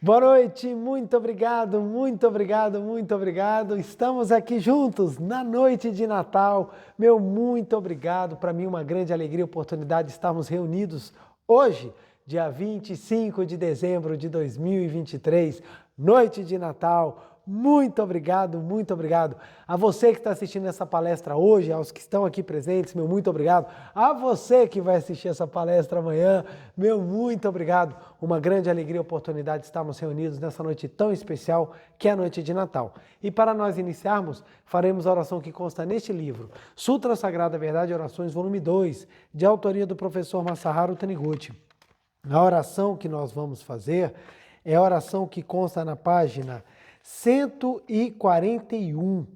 Boa noite, muito obrigado, muito obrigado, muito obrigado. Estamos aqui juntos na noite de Natal. Meu muito obrigado. Para mim, uma grande alegria e oportunidade de estarmos reunidos hoje, dia 25 de dezembro de 2023, noite de Natal. Muito obrigado, muito obrigado. A você que está assistindo essa palestra hoje, aos que estão aqui presentes, meu muito obrigado. A você que vai assistir essa palestra amanhã, meu muito obrigado. Uma grande alegria e oportunidade de estarmos reunidos nessa noite tão especial que é a noite de Natal. E para nós iniciarmos, faremos a oração que consta neste livro, Sutra Sagrada Verdade e Orações, volume 2, de autoria do professor Masaharu Taniguchi. A oração que nós vamos fazer é a oração que consta na página 141,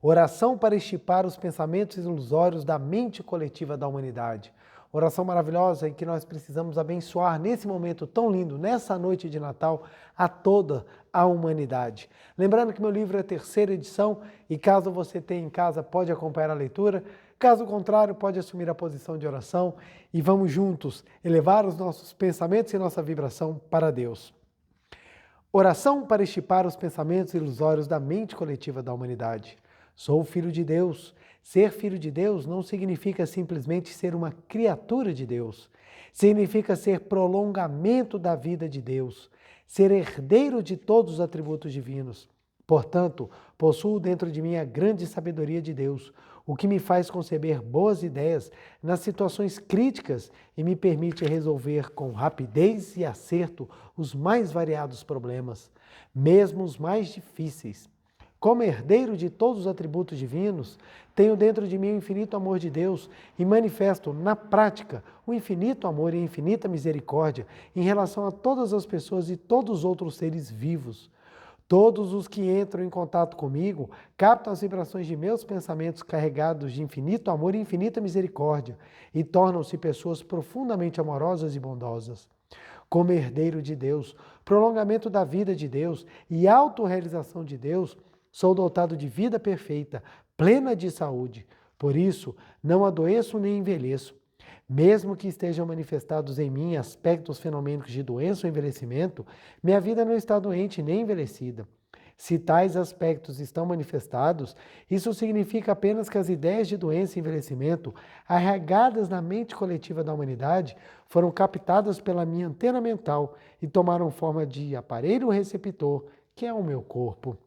oração para estipar os pensamentos ilusórios da mente coletiva da humanidade. Oração maravilhosa em que nós precisamos abençoar nesse momento tão lindo, nessa noite de Natal, a toda a humanidade. Lembrando que meu livro é a terceira edição e caso você tenha em casa, pode acompanhar a leitura. Caso contrário, pode assumir a posição de oração e vamos juntos elevar os nossos pensamentos e nossa vibração para Deus. Oração para estipar os pensamentos ilusórios da mente coletiva da humanidade. Sou filho de Deus. Ser filho de Deus não significa simplesmente ser uma criatura de Deus. Significa ser prolongamento da vida de Deus. Ser herdeiro de todos os atributos divinos. Portanto, possuo dentro de mim a grande sabedoria de Deus, o que me faz conceber boas ideias nas situações críticas e me permite resolver com rapidez e acerto os mais variados problemas, mesmo os mais difíceis. Como herdeiro de todos os atributos divinos, tenho dentro de mim o infinito amor de Deus e manifesto na prática o infinito amor e a infinita misericórdia em relação a todas as pessoas e todos os outros seres vivos. Todos os que entram em contato comigo captam as vibrações de meus pensamentos carregados de infinito amor e infinita misericórdia e tornam-se pessoas profundamente amorosas e bondosas. Como herdeiro de Deus, prolongamento da vida de Deus e autorrealização de Deus, sou dotado de vida perfeita, plena de saúde. Por isso, não adoeço nem envelheço. Mesmo que estejam manifestados em mim aspectos fenomênicos de doença ou envelhecimento, minha vida não está doente nem envelhecida. Se tais aspectos estão manifestados, isso significa apenas que as ideias de doença e envelhecimento, arraigadas na mente coletiva da humanidade, foram captadas pela minha antena mental e tomaram forma de aparelho receptor, que é o meu corpo.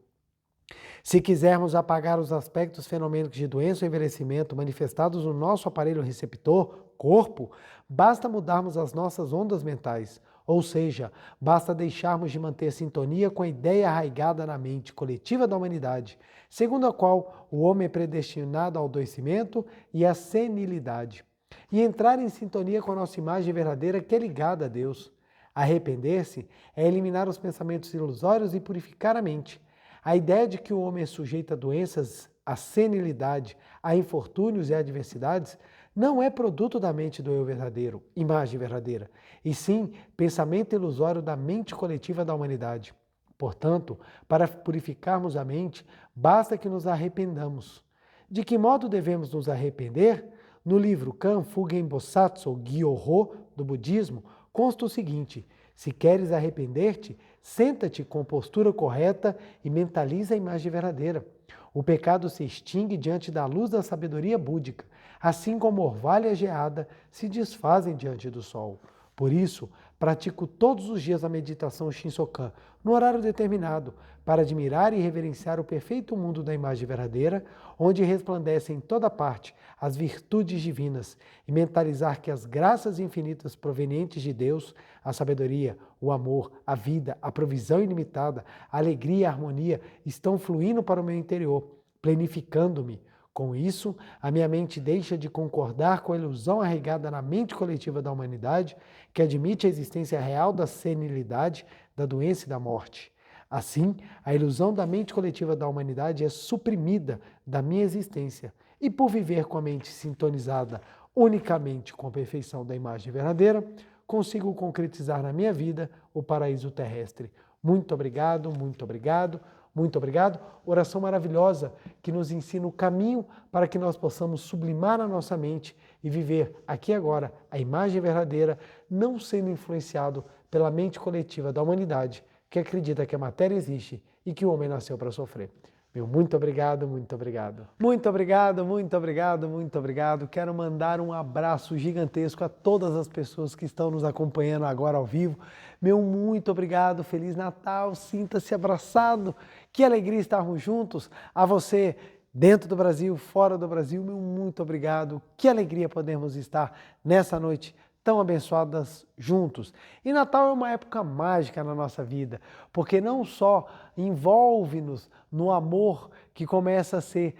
Se quisermos apagar os aspectos fenomênicos de doença ou envelhecimento manifestados no nosso aparelho receptor, corpo, basta mudarmos as nossas ondas mentais, ou seja, basta deixarmos de manter sintonia com a ideia arraigada na mente coletiva da humanidade, segundo a qual o homem é predestinado ao adoecimento e à senilidade, e entrar em sintonia com a nossa imagem verdadeira que é ligada a Deus. Arrepender-se é eliminar os pensamentos ilusórios e purificar a mente. A ideia de que o homem é sujeito a doenças, a senilidade, a infortúnios e a adversidades não é produto da mente do eu verdadeiro, imagem verdadeira, e sim pensamento ilusório da mente coletiva da humanidade. Portanto, para purificarmos a mente, basta que nos arrependamos. De que modo devemos nos arrepender? No livro Kan Fugen Bosatsu Gyoho do budismo, consta o seguinte: se queres arrepender-te, senta-te com postura correta e mentaliza a imagem verdadeira. O pecado se extingue diante da luz da sabedoria búdica, assim como orvalha geada se desfazem diante do sol. Por isso, pratico todos os dias a meditação Shinsokan, no horário determinado, para admirar e reverenciar o perfeito mundo da imagem verdadeira, onde resplandecem em toda parte as virtudes divinas, e mentalizar que as graças infinitas provenientes de Deus, a sabedoria, o amor, a vida, a provisão ilimitada, a alegria e a harmonia estão fluindo para o meu interior, plenificando-me. Com isso, a minha mente deixa de concordar com a ilusão arraigada na mente coletiva da humanidade, que admite a existência real da senilidade, da doença e da morte. Assim, a ilusão da mente coletiva da humanidade é suprimida da minha existência, e por viver com a mente sintonizada unicamente com a perfeição da imagem verdadeira, consigo concretizar na minha vida o paraíso terrestre. Muito obrigado, muito obrigado. Muito obrigado. Oração maravilhosa que nos ensina o caminho para que nós possamos sublimar a nossa mente e viver aqui e agora a imagem verdadeira, não sendo influenciado pela mente coletiva da humanidade, que acredita que a matéria existe e que o homem nasceu para sofrer. Meu muito obrigado, muito obrigado. Muito obrigado, muito obrigado, muito obrigado. Quero mandar um abraço gigantesco a todas as pessoas que estão nos acompanhando agora ao vivo. Meu muito obrigado, Feliz Natal, sinta-se abraçado. Que alegria estarmos juntos. A você, dentro do Brasil, fora do Brasil, meu muito obrigado. Que alegria podermos estar nessa noite tão abençoadas juntos. E Natal é uma época mágica na nossa vida, porque não só envolve-nos no amor que começa a ser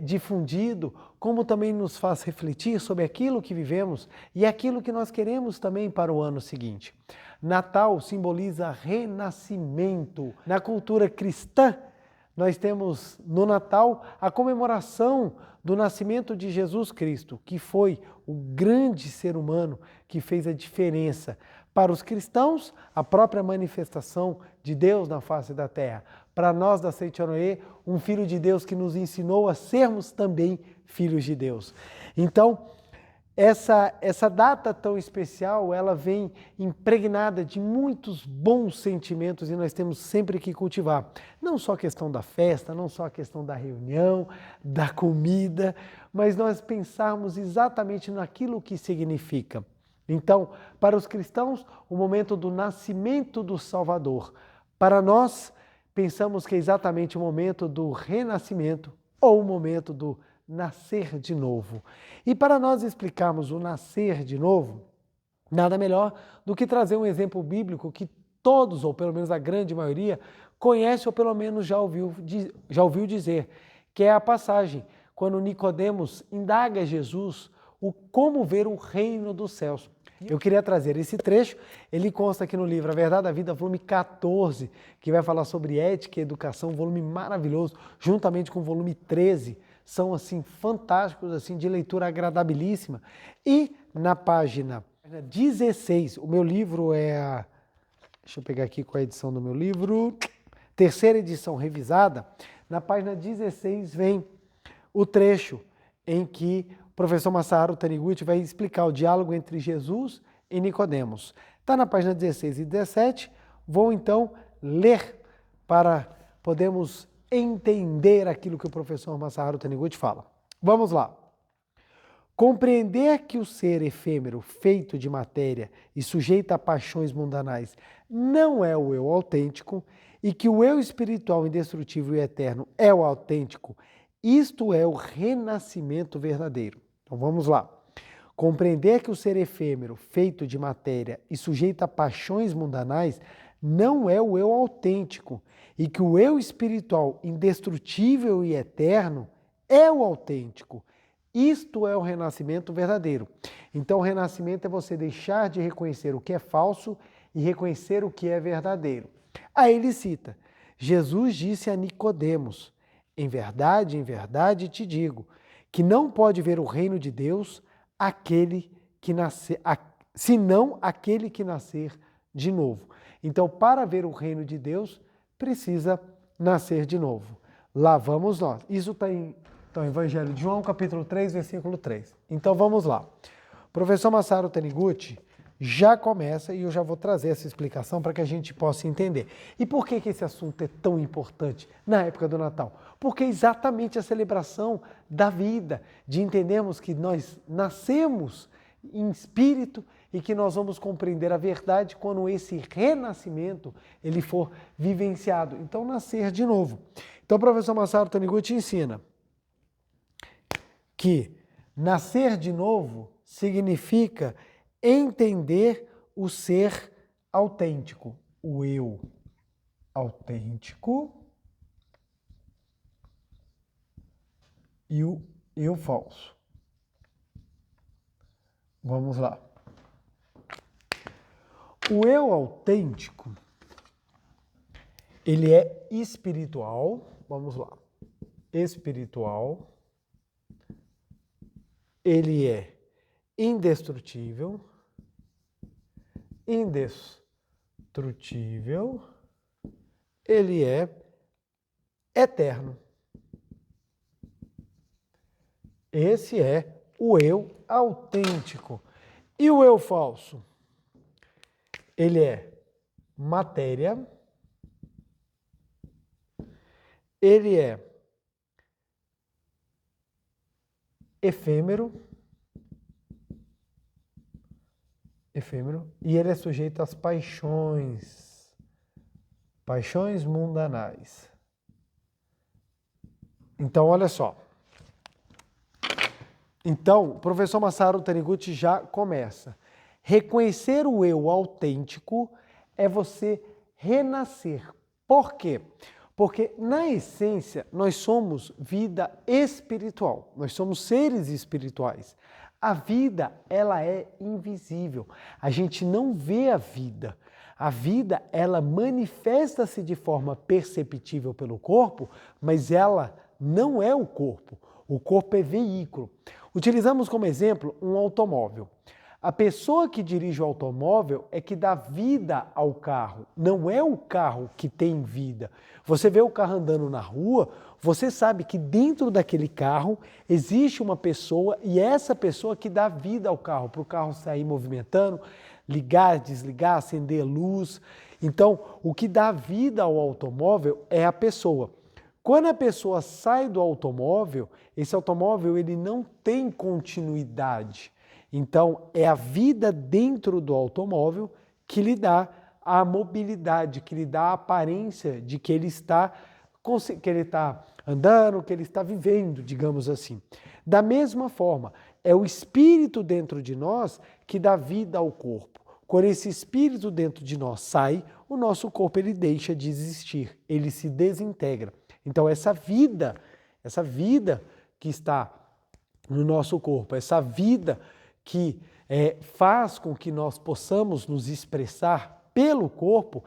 difundido, como também nos faz refletir sobre aquilo que vivemos e aquilo que nós queremos também para o ano seguinte. Natal simboliza renascimento. Na cultura cristã, nós temos no Natal a comemoração do nascimento de Jesus Cristo, que foi o grande ser humano que fez a diferença. Para os cristãos, a própria manifestação de Deus na face da terra. Para nós da Seitianoê, um filho de Deus que nos ensinou a sermos também filhos de Deus. Então, essa data tão especial, ela vem impregnada de muitos bons sentimentos e nós temos sempre que cultivar. Não só a questão da festa, não só a questão da reunião, da comida, mas nós pensarmos exatamente naquilo que significa. Então, para os cristãos, o momento do nascimento do Salvador. Para nós, pensamos que é exatamente o momento do renascimento ou o momento do nascer de novo. E para nós explicarmos o nascer de novo, nada melhor do que trazer um exemplo bíblico que todos, ou pelo menos a grande maioria, conhece ou pelo menos já ouviu dizer, que é a passagem quando Nicodemos indaga Jesus o como ver o reino dos céus. Eu queria trazer esse trecho, ele consta aqui no livro A Verdade da Vida, volume 14, que vai falar sobre ética e educação, um volume maravilhoso, juntamente com o volume 13, são assim fantásticos, assim de leitura agradabilíssima. E na página 16, o meu livro é deixa eu pegar aqui com a edição do meu livro, terceira edição revisada, na página 16 vem o trecho em que o professor Masaharu Taniguchi vai explicar o diálogo entre Jesus e Nicodemos. Está na página 16 e 17, vou então ler para podermos entender aquilo que o professor Masaharu Taniguchi fala. Vamos lá. Compreender que o ser efêmero, feito de matéria e sujeito a paixões mundanais, não é o eu autêntico e que o eu espiritual indestrutível e eterno é o autêntico, isto é o renascimento verdadeiro. Então vamos lá. Compreender que o ser efêmero, feito de matéria e sujeito a paixões mundanais, não é o eu autêntico e que o eu espiritual indestrutível e eterno é o autêntico. Isto é o renascimento verdadeiro. Então o renascimento é você deixar de reconhecer o que é falso e reconhecer o que é verdadeiro. Aí ele cita, Jesus disse a Nicodemos, em verdade te digo, que não pode ver o reino de Deus senão aquele que nascer de novo. Então, para ver o reino de Deus, precisa nascer de novo. Lá vamos nós. Isso está em Evangelho de João, capítulo 3, versículo 3. Então, vamos lá. O professor Masaharu Taniguchi já começa e eu já vou trazer essa explicação para que a gente possa entender. E por que esse assunto é tão importante na época do Natal? Porque é exatamente a celebração da vida, de entendermos que nós nascemos em espírito e que nós vamos compreender a verdade quando esse renascimento ele for vivenciado. Então, nascer de novo. Então, o professor Masaharu Taniguchi ensina que nascer de novo significa entender o ser autêntico, o eu autêntico e o eu falso. Vamos lá. O eu autêntico, ele é espiritual, vamos lá, espiritual, ele é indestrutível, ele é eterno. Esse é o eu autêntico. E o eu falso? Ele é matéria, ele é efêmero, e ele é sujeito às paixões mundanais. Então, olha só. Então, o professor Masaru Taniguchi já começa. Reconhecer o eu autêntico é você renascer. Por quê? Porque, na essência, nós somos vida espiritual. Nós somos seres espirituais. A vida, ela é invisível. A gente não vê a vida. A vida, ela manifesta-se de forma perceptível pelo corpo, mas ela não é o corpo. O corpo é veículo. Utilizamos como exemplo um automóvel. A pessoa que dirige o automóvel é que dá vida ao carro, não é o carro que tem vida. Você vê o carro andando na rua, você sabe que dentro daquele carro existe uma pessoa e é essa pessoa que dá vida ao carro, para o carro sair movimentando, ligar, desligar, acender luz. Então, o que dá vida ao automóvel é a pessoa. Quando a pessoa sai do automóvel, esse automóvel ele não tem continuidade. Então, é a vida dentro do automóvel que lhe dá a mobilidade, que lhe dá a aparência de que ele está andando, que ele está vivendo, digamos assim. Da mesma forma, é o espírito dentro de nós que dá vida ao corpo. Quando esse espírito dentro de nós sai, o nosso corpo ele deixa de existir, ele se desintegra. Então, essa vida que está no nosso corpo, essa vida que faz com que nós possamos nos expressar pelo corpo,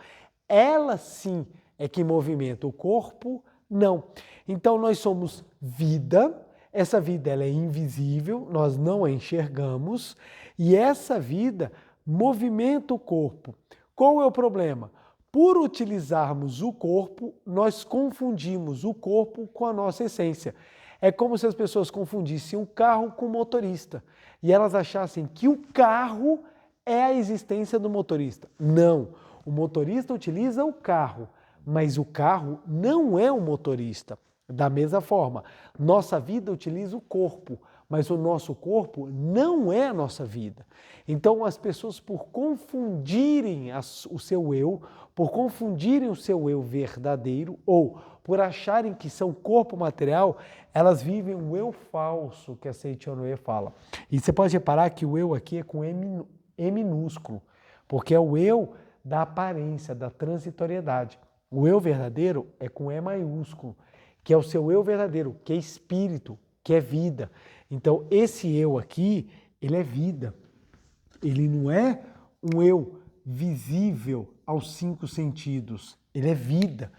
ela sim é que movimenta, o corpo não. Então nós somos vida, essa vida ela é invisível, nós não a enxergamos e essa vida movimenta o corpo. Qual é o problema? Por utilizarmos o corpo, nós confundimos o corpo com a nossa essência. É como se as pessoas confundissem o carro com o motorista e elas achassem que o carro é a existência do motorista. Não, o motorista utiliza o carro, mas o carro não é o motorista. Da mesma forma, nossa vida utiliza o corpo, mas o nosso corpo não é a nossa vida. Então as pessoas, por confundirem o seu eu, por confundirem o seu eu verdadeiro ou por acharem que são corpo material, elas vivem um eu falso, que a Seiichi Onoe fala. E você pode reparar que o eu aqui é com E minúsculo, porque é o eu da aparência, da transitoriedade. O eu verdadeiro é com E maiúsculo, que é o seu eu verdadeiro, que é espírito, que é vida. Então, esse eu aqui, ele é vida. Ele não é um eu visível aos 5 sentidos. Ele é vida.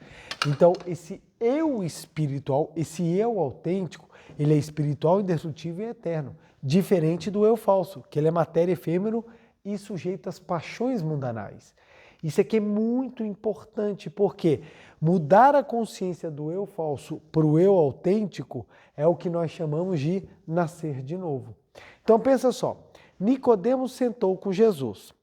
Então, esse eu espiritual, esse eu autêntico, ele é espiritual, indestrutível e eterno. Diferente do eu falso, que ele é matéria efêmero e sujeito às paixões mundanais. Isso aqui é muito importante, porque mudar a consciência do eu falso para o eu autêntico é o que nós chamamos de nascer de novo. Então pensa só, Nicodemos sentou com Jesus.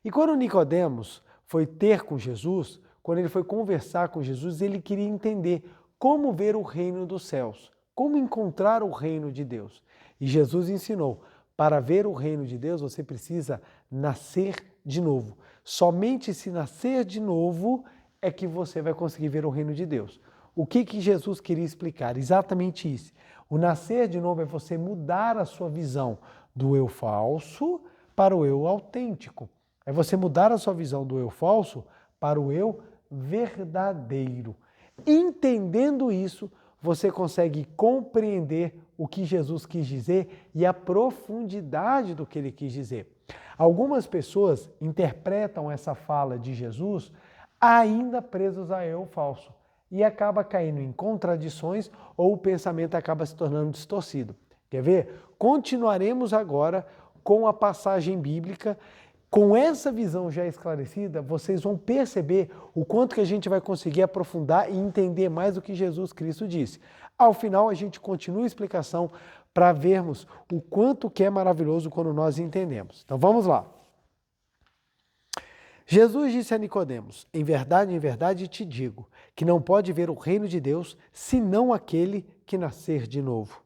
E quando Nicodemos foi ter com Jesus, quando ele foi conversar com Jesus, ele queria entender como ver o reino dos céus, como encontrar o reino de Deus. E Jesus ensinou, para ver o reino de Deus você precisa nascer de novo. Somente se nascer de novo é que você vai conseguir ver o reino de Deus. O que Jesus queria explicar? Exatamente isso. O nascer de novo é você mudar a sua visão do eu falso para o eu autêntico. É você mudar a sua visão do eu falso para o eu verdadeiro. Entendendo isso, você consegue compreender o que Jesus quis dizer e a profundidade do que ele quis dizer. Algumas pessoas interpretam essa fala de Jesus ainda presos a eu falso e acaba caindo em contradições ou o pensamento acaba se tornando distorcido. Quer ver? Continuaremos agora com a passagem bíblica. Com essa visão já esclarecida, vocês vão perceber o quanto que a gente vai conseguir aprofundar e entender mais o que Jesus Cristo disse. Ao final, a gente continua a explicação para vermos o quanto que é maravilhoso quando nós entendemos. Então vamos lá. Jesus disse a Nicodemos: em verdade te digo, que não pode ver o reino de Deus senão aquele que nascer de novo.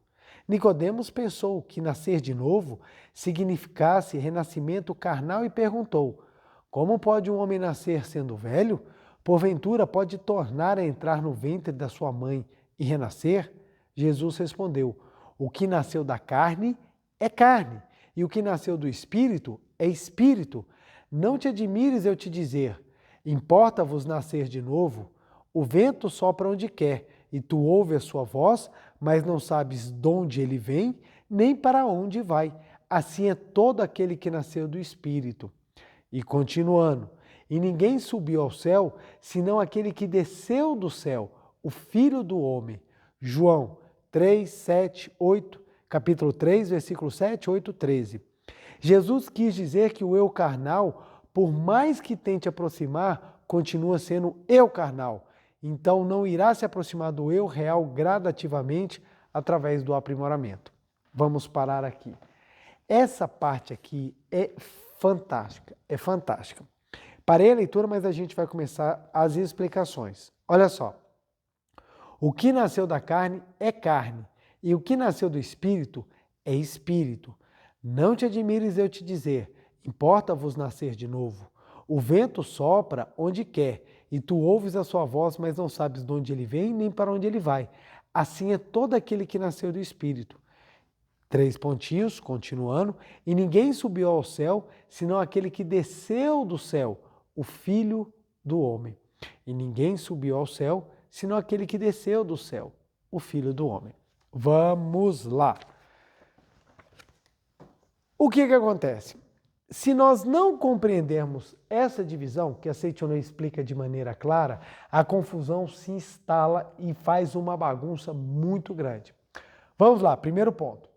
Nicodemos pensou que nascer de novo significasse renascimento carnal e perguntou: como pode um homem nascer sendo velho? Porventura pode tornar a entrar no ventre da sua mãe e renascer? Jesus respondeu: o que nasceu da carne é carne, e o que nasceu do espírito é espírito. Não te admires eu te dizer: importa-vos nascer de novo? O vento sopra onde quer, e tu ouves a sua voz, mas não sabes de onde ele vem, nem para onde vai. Assim é todo aquele que nasceu do Espírito. E continuando, e ninguém subiu ao céu, senão aquele que desceu do céu, o Filho do Homem. João 3, 7, 8, capítulo 3, versículo 7, 8, 13. Jesus quis dizer que o eu carnal, por mais que tente aproximar, continua sendo eu carnal. Então não irá se aproximar do eu real gradativamente através do aprimoramento. Vamos parar aqui. Essa parte aqui é fantástica, é fantástica. Parei a leitura, mas a gente vai começar as explicações. Olha só. O que nasceu da carne é carne, e o que nasceu do espírito é espírito. Não te admires eu te dizer: importa-vos nascer de novo. O vento sopra onde quer, e tu ouves a sua voz, mas não sabes de onde ele vem nem para onde ele vai. Assim é todo aquele que nasceu do Espírito. 3 pontinhos, continuando. E ninguém subiu ao céu, senão aquele que desceu do céu, o Filho do Homem. E ninguém subiu ao céu, senão aquele que desceu do céu, o Filho do Homem. Vamos lá. O que acontece? Se nós não compreendermos essa divisão, que a Seichono explica de maneira clara, a confusão se instala e faz uma bagunça muito grande. Vamos lá, primeiro ponto.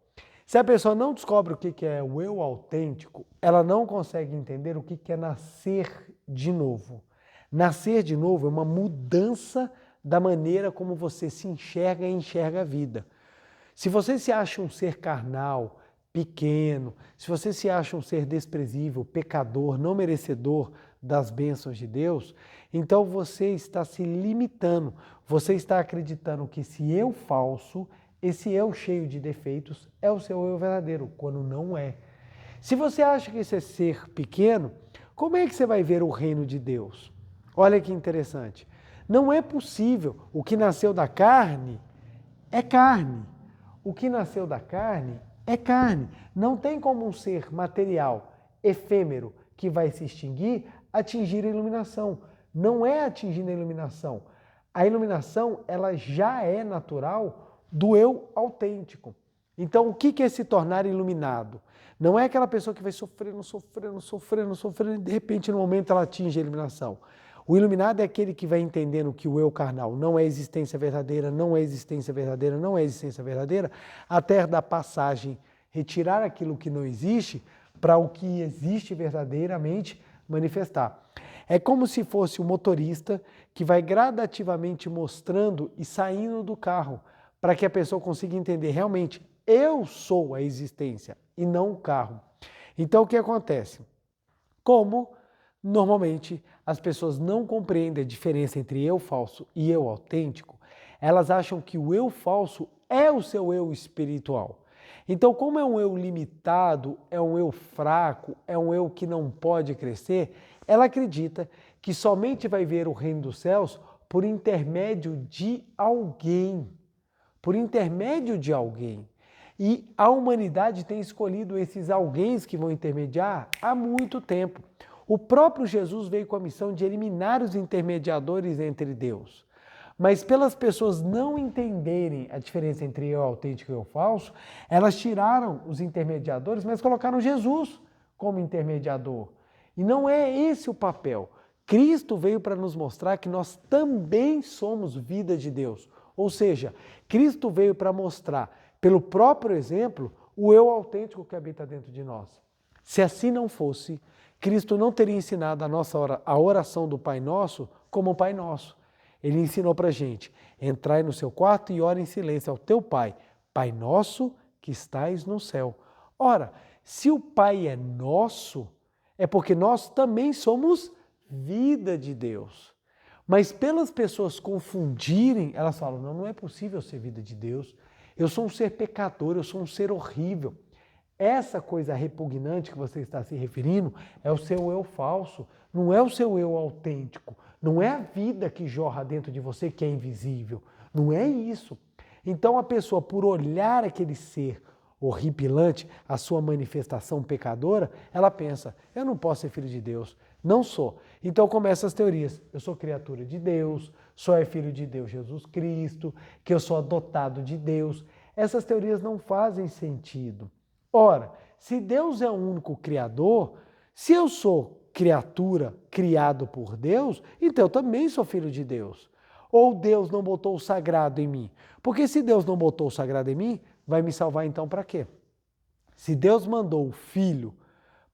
Se a pessoa não descobre o que é o eu autêntico, ela não consegue entender o que é nascer de novo. Nascer de novo é uma mudança da maneira como você se enxerga e enxerga a vida. Se você se acha um ser carnal, pequeno, se você se acha um ser desprezível, pecador, não merecedor das bênçãos de Deus, então você está se limitando, você está acreditando que esse eu falso, esse eu cheio de defeitos, é o seu eu verdadeiro, quando não é. Se você acha que esse é ser pequeno, como é que você vai ver o reino de Deus? Olha que interessante. Não é possível. O que nasceu da carne é carne. O que nasceu da carne é carne. Não tem como um ser material, efêmero, que vai se extinguir, atingir a iluminação. Não é atingindo a iluminação. A iluminação, ela já é natural do eu autêntico. Então, o que é se tornar iluminado? Não é aquela pessoa que vai sofrendo, e de repente, no momento, ela atinge a iluminação. O iluminado é aquele que vai entendendo que o eu carnal não é existência verdadeira, não é existência verdadeira, não é existência verdadeira, até da passagem, retirar aquilo que não existe para o que existe verdadeiramente manifestar. É como se fosse o motorista que vai gradativamente mostrando e saindo do carro, para que a pessoa consiga entender realmente, eu sou a existência e não o carro. Então o que acontece? Como normalmente as pessoas não compreendem a diferença entre eu falso e eu autêntico, elas acham que o eu falso é o seu eu espiritual. Então, como é um eu limitado, é um eu fraco, é um eu que não pode crescer, ela acredita que somente vai ver o reino dos céus por intermédio de alguém. Por intermédio de alguém. E a humanidade tem escolhido esses alguém que vão intermediar há muito tempo. O próprio Jesus veio com a missão de eliminar os intermediadores entre Deus. Mas pelas pessoas não entenderem a diferença entre eu autêntico e eu falso, elas tiraram os intermediadores, mas colocaram Jesus como intermediador. E não é esse o papel. Cristo veio para nos mostrar que nós também somos vida de Deus. Ou seja, Cristo veio para mostrar, pelo próprio exemplo, o eu autêntico que habita dentro de nós. Se assim não fosse, Cristo não teria ensinado a oração do Pai Nosso como o Pai Nosso. Ele ensinou para a gente, entrai no seu quarto e ora em silêncio ao teu Pai, Pai Nosso que estais no céu. Ora, se o Pai é nosso, é porque nós também somos vida de Deus. Mas pelas pessoas confundirem, elas falam, não, não é possível ser vida de Deus. Eu sou um ser pecador, eu sou um ser horrível. Essa coisa repugnante que você está se referindo é o seu eu falso, não é o seu eu autêntico, não é a vida que jorra dentro de você que é invisível, não é isso. Então a pessoa, por olhar aquele ser horripilante, a sua manifestação pecadora, ela pensa, eu não posso ser filho de Deus, não sou. Então começam as teorias, eu sou criatura de Deus, só é filho de Deus Jesus Cristo, que eu sou adotado de Deus. Essas teorias não fazem sentido. Ora, se Deus é o único criador, se eu sou criatura criado por Deus, então eu também sou filho de Deus. Ou Deus não botou o sagrado em mim? Porque se Deus não botou o sagrado em mim, vai me salvar então para quê? Se Deus mandou o Filho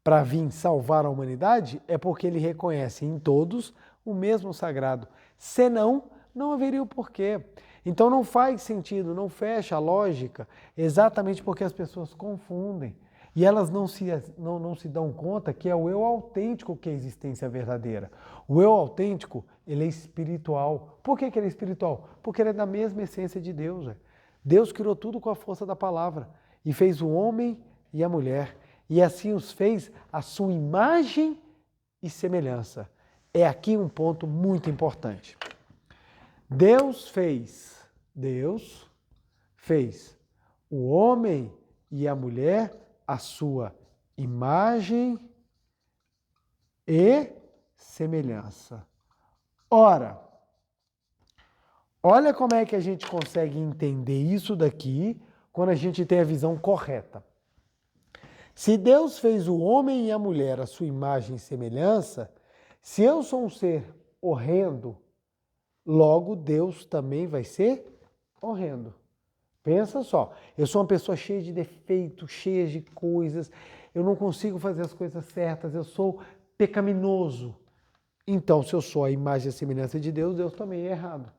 para vir salvar a humanidade, é porque ele reconhece em todos o mesmo sagrado. Senão, não haveria o porquê. Então não faz sentido, não fecha a lógica, exatamente porque as pessoas confundem. E elas não se dão conta que é o eu autêntico que é a existência verdadeira. O eu autêntico, ele é espiritual. Por que ele é espiritual? Porque ele é da mesma essência de Deus. Deus criou tudo com a força da palavra e fez o homem e a mulher. E assim os fez à sua imagem e semelhança. É aqui um ponto muito importante. Deus fez o homem e a mulher à sua imagem e semelhança. Ora, olha como é que a gente consegue entender isso daqui quando a gente tem a visão correta. Se Deus fez o homem e a mulher à sua imagem e semelhança, se eu sou um ser horrendo, logo Deus também vai ser horrendo. Pensa só, eu sou uma pessoa cheia de defeitos, cheia de coisas, eu não consigo fazer as coisas certas, eu sou pecaminoso. Então, se eu sou a imagem e a semelhança de Deus, Deus também é errado.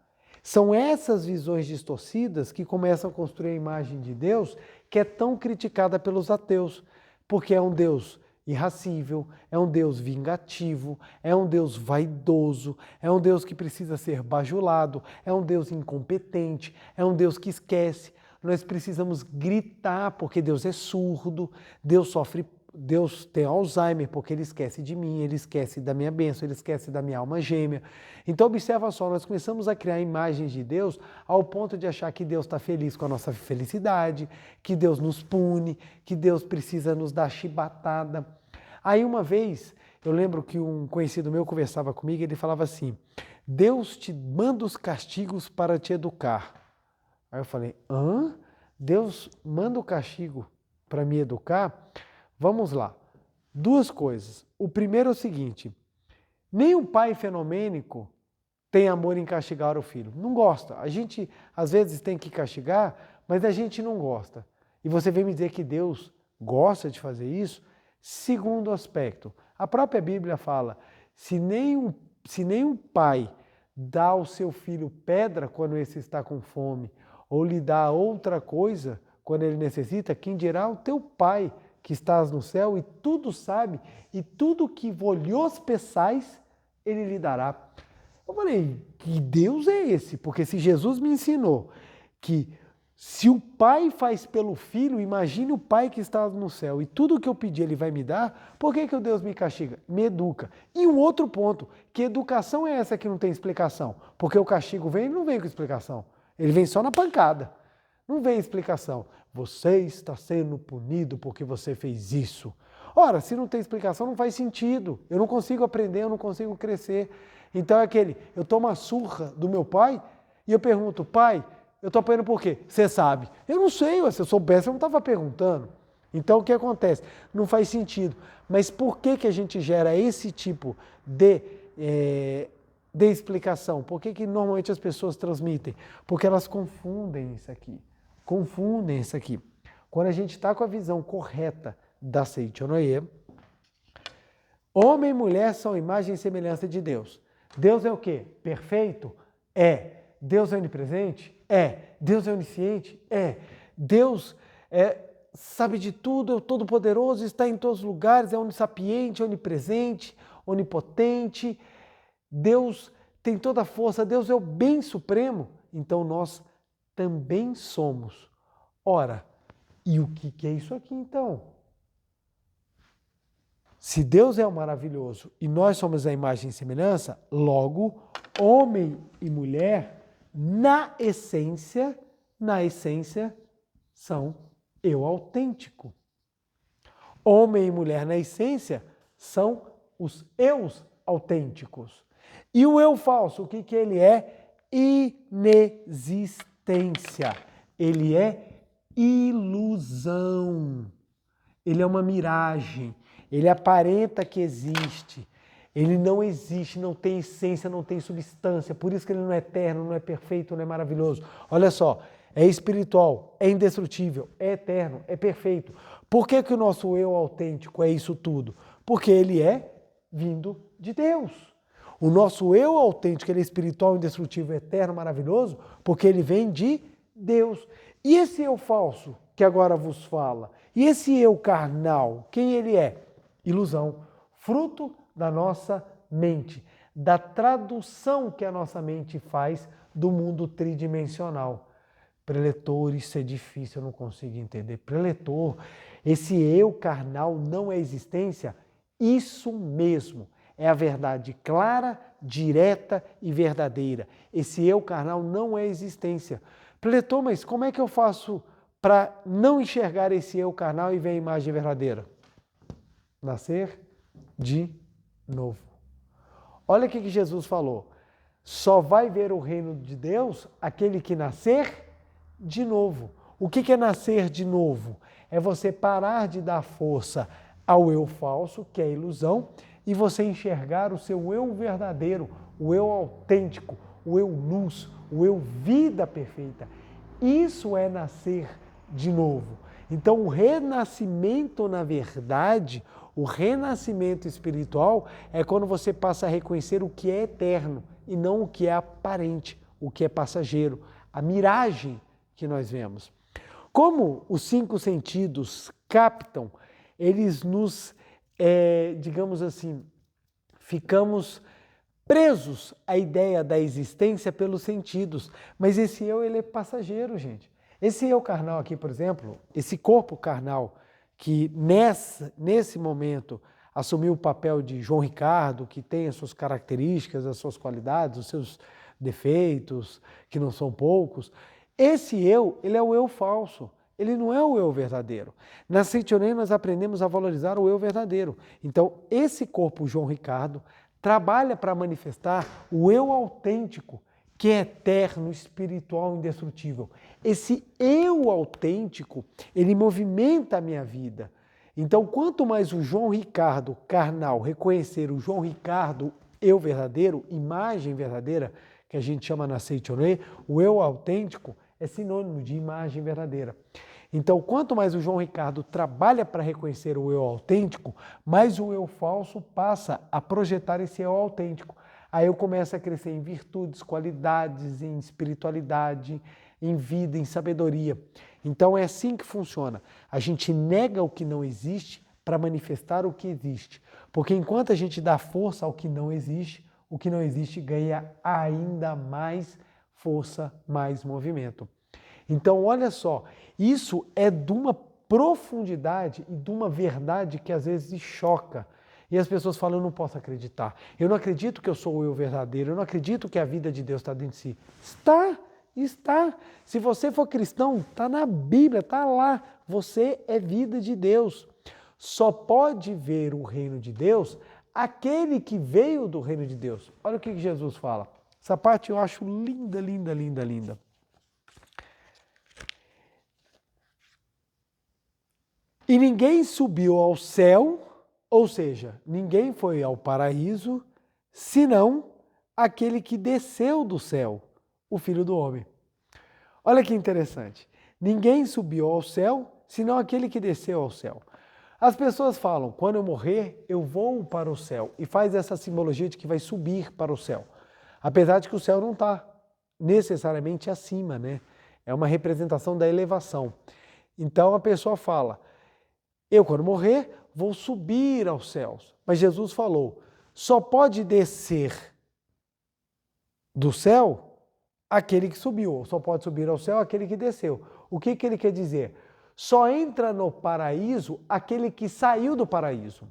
São essas visões distorcidas que começam a construir a imagem de Deus que é tão criticada pelos ateus, porque é um Deus irracível, é um Deus vingativo, é um Deus vaidoso, é um Deus que precisa ser bajulado, é um Deus incompetente, é um Deus que esquece. Nós precisamos gritar porque Deus é surdo, Deus tem Alzheimer porque ele esquece de mim, ele esquece da minha bênção, ele esquece da minha alma gêmea. Então observa só, nós começamos a criar imagens de Deus ao ponto de achar que Deus está feliz com a nossa felicidade, que Deus nos pune, que Deus precisa nos dar chibatada. Aí uma vez, eu lembro que um conhecido meu conversava comigo e ele falava assim, Deus te manda os castigos para te educar. Aí eu falei, hã? Deus manda o castigo para me educar? Vamos lá. Duas coisas. O primeiro é o seguinte, nem o pai fenomênico tem amor em castigar o filho. Não gosta. A gente, às vezes, tem que castigar, mas a gente não gosta. E você vem me dizer que Deus gosta de fazer isso? Segundo aspecto, a própria Bíblia fala, se nem um pai dá ao seu filho pedra quando esse está com fome, ou lhe dá outra coisa quando ele necessita, quem dirá o teu pai que estás no céu e tudo sabe, e tudo que vos peçais, ele lhe dará. Eu falei, que Deus é esse? Porque se Jesus me ensinou que se o pai faz pelo filho, imagine o pai que está no céu e tudo que eu pedir ele vai me dar, por que o Deus me castiga? Me educa. E um outro ponto, que educação é essa que não tem explicação? Porque o castigo vem e não vem com explicação. Ele vem só na pancada. Não vem explicação. Você está sendo punido porque você fez isso. Ora, se não tem explicação, não faz sentido. Eu não consigo aprender, eu não consigo crescer. Então é aquele, eu tomo a surra do meu pai e eu pergunto, pai, eu estou apanhando por quê? Você sabe. Eu não sei, se eu soubesse eu não estava perguntando. Então o que acontece? Não faz sentido. Mas por que a gente gera esse tipo de explicação? Por que normalmente as pessoas transmitem? Porque elas confundem isso aqui. Confundem isso aqui. Quando a gente está com a visão correta da Seichonoye, homem e mulher são imagem e semelhança de Deus. Deus é o quê? Perfeito? É. Deus é onipresente? É. Deus é onisciente? É. Deus sabe de tudo, é o todo-poderoso, está em todos os lugares, é onissapiente, onipresente, onipotente, Deus tem toda a força, Deus é o bem supremo, então nós também somos. Ora, e o que é isso aqui então? Se Deus é o maravilhoso e nós somos a imagem e semelhança, logo, homem e mulher, na essência, são eu autêntico. Homem e mulher, na essência, são os eus autênticos. E o eu falso, o que ele é? Inexistência. Ele é ilusão. Ele é uma miragem. Ele aparenta que existe. Ele não existe, não tem essência, não tem substância. Por isso que ele não é eterno, não é perfeito, não é maravilhoso. Olha só, é espiritual, é indestrutível, é eterno, é perfeito. Por que que o nosso eu autêntico é isso tudo? Porque ele é vindo de Deus. O nosso eu autêntico, ele é espiritual, indestrutível, eterno, maravilhoso, porque ele vem de Deus. E esse eu falso, que agora vos fala, e esse eu carnal, quem ele é? Ilusão, fruto da nossa mente, da tradução que a nossa mente faz do mundo tridimensional. Preletor, isso é difícil, eu não consigo entender. Preletor, esse eu carnal não é existência? Isso mesmo, é a verdade clara, direta e verdadeira. Esse eu carnal não é existência. Preletor, mas como é que eu faço para não enxergar esse eu carnal e ver a imagem verdadeira? Nascer de novo. Olha o que Jesus falou. Só vai ver o reino de Deus aquele que nascer de novo. O que é nascer de novo? É você parar de dar força ao eu falso, que é a ilusão, e você enxergar o seu eu verdadeiro, o eu autêntico, o eu luz, o eu vida perfeita. Isso é nascer de novo. Então, o renascimento, na verdade, o renascimento espiritual é quando você passa a reconhecer o que é eterno e não o que é aparente, o que é passageiro, a miragem que nós vemos. Como os 5 sentidos captam, eles nos, digamos assim, ficamos presos à ideia da existência pelos sentidos. Mas esse eu, ele é passageiro, gente. Esse eu carnal aqui, por exemplo, esse corpo carnal que nesse momento assumiu o papel de João Ricardo, que tem as suas características, as suas qualidades, os seus defeitos, que não são poucos, esse eu, ele é o eu falso. Ele não é o eu verdadeiro. Na Seitonei nós aprendemos a valorizar o eu verdadeiro. Então, esse corpo João Ricardo trabalha para manifestar o eu autêntico, que é eterno, espiritual, indestrutível. Esse eu autêntico, ele movimenta a minha vida. Então, quanto mais o João Ricardo carnal reconhecer o João Ricardo eu verdadeiro, imagem verdadeira, que a gente chama na Seitonei, o eu autêntico é sinônimo de imagem verdadeira. Então, quanto mais o João Ricardo trabalha para reconhecer o eu autêntico, mais o eu falso passa a projetar esse eu autêntico. Aí eu começo a crescer em virtudes, qualidades, em espiritualidade, em vida, em sabedoria. Então é assim que funciona. A gente nega o que não existe para manifestar o que existe. Porque enquanto a gente dá força ao que não existe, o que não existe ganha ainda mais força, mais movimento. Então olha só, isso é de uma profundidade e de uma verdade que às vezes choca. E as pessoas falam, eu não posso acreditar. Eu não acredito que eu sou o eu verdadeiro. Eu não acredito que a vida de Deus está dentro de si. Está. Se você for cristão, está na Bíblia, está lá. Você é vida de Deus. Só pode ver o reino de Deus aquele que veio do reino de Deus. Olha o que Jesus fala. Essa parte eu acho linda, linda, linda, linda. E ninguém subiu ao céu, ou seja, ninguém foi ao paraíso, senão aquele que desceu do céu, o Filho do Homem. Olha que interessante. Ninguém subiu ao céu, senão aquele que desceu ao céu. As pessoas falam, quando eu morrer, eu vou para o céu. E faz essa simbologia de que vai subir para o céu. Apesar de que o céu não está necessariamente acima, né? É uma representação da elevação. Então a pessoa fala, eu quando morrer, vou subir aos céus. Mas Jesus falou, só pode descer do céu aquele que subiu, só pode subir ao céu aquele que desceu. O que ele quer dizer? Só entra no paraíso aquele que saiu do paraíso.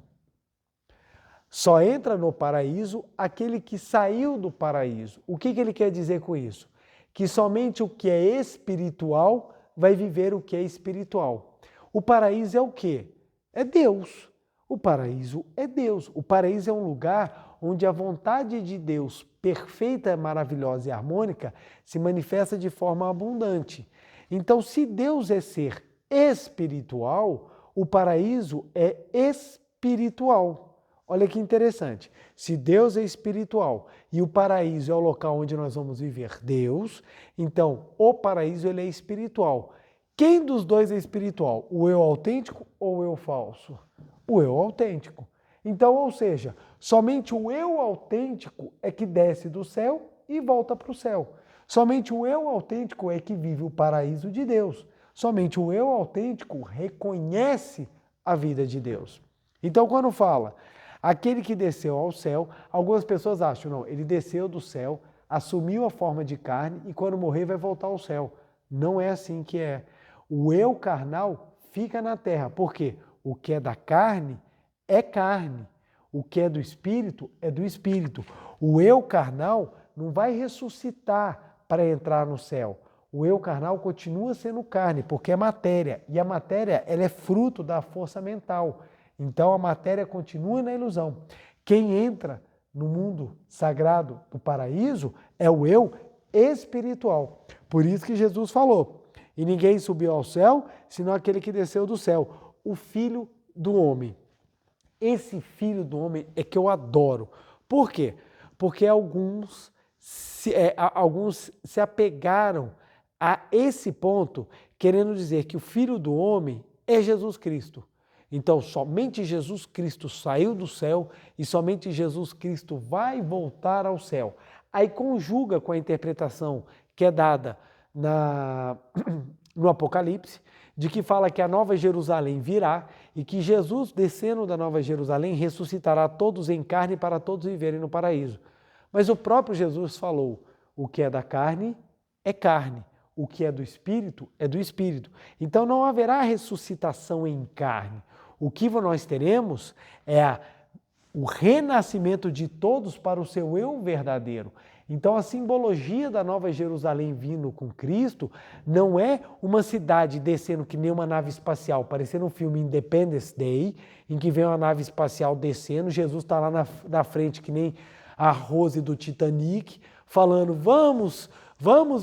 Só entra no paraíso aquele que saiu do paraíso. O que ele quer dizer com isso? Que somente o que é espiritual vai viver o que é espiritual. O paraíso é o quê? É Deus. O paraíso é Deus. O paraíso é um lugar onde a vontade de Deus, perfeita, maravilhosa e harmônica, se manifesta de forma abundante. Então, se Deus é ser espiritual, o paraíso é espiritual. Olha que interessante. Se Deus é espiritual e o paraíso é o local onde nós vamos viver Deus, então o paraíso ele é espiritual. Quem dos dois é espiritual? O eu autêntico ou o eu falso? O eu autêntico. Então, ou seja, somente o eu autêntico é que desce do céu e volta para o céu. Somente o eu autêntico é que vive o paraíso de Deus. Somente o eu autêntico reconhece a vida de Deus. Então, quando fala aquele que desceu ao céu, algumas pessoas acham, não, ele desceu do céu, assumiu a forma de carne e quando morrer vai voltar ao céu. Não é assim que é. O eu carnal fica na terra. Por quê? O que é da carne é carne. O que é do espírito é do espírito. O eu carnal não vai ressuscitar para entrar no céu. O eu carnal continua sendo carne, porque é matéria. E a matéria ela é fruto da força mental. Então a matéria continua na ilusão. Quem entra no mundo sagrado do paraíso é o eu espiritual. Por isso que Jesus falou, e ninguém subiu ao céu, senão aquele que desceu do céu, o Filho do Homem. Esse Filho do Homem é que eu adoro. Por quê? Porque alguns se apegaram a esse ponto, querendo dizer que o Filho do Homem é Jesus Cristo. Então, somente Jesus Cristo saiu do céu e somente Jesus Cristo vai voltar ao céu. Aí conjuga com a interpretação que é dada no Apocalipse, de que fala que a Nova Jerusalém virá e que Jesus, descendo da Nova Jerusalém, ressuscitará todos em carne para todos viverem no paraíso. Mas o próprio Jesus falou, o que é da carne é carne, o que é do espírito é do espírito. Então não haverá ressuscitação em carne. O que nós teremos é o renascimento de todos para o seu eu verdadeiro. Então a simbologia da Nova Jerusalém vindo com Cristo não é uma cidade descendo que nem uma nave espacial, parecendo um filme Independence Day, em que vem uma nave espacial descendo, Jesus está lá na frente que nem a Rose do Titanic, falando, vamos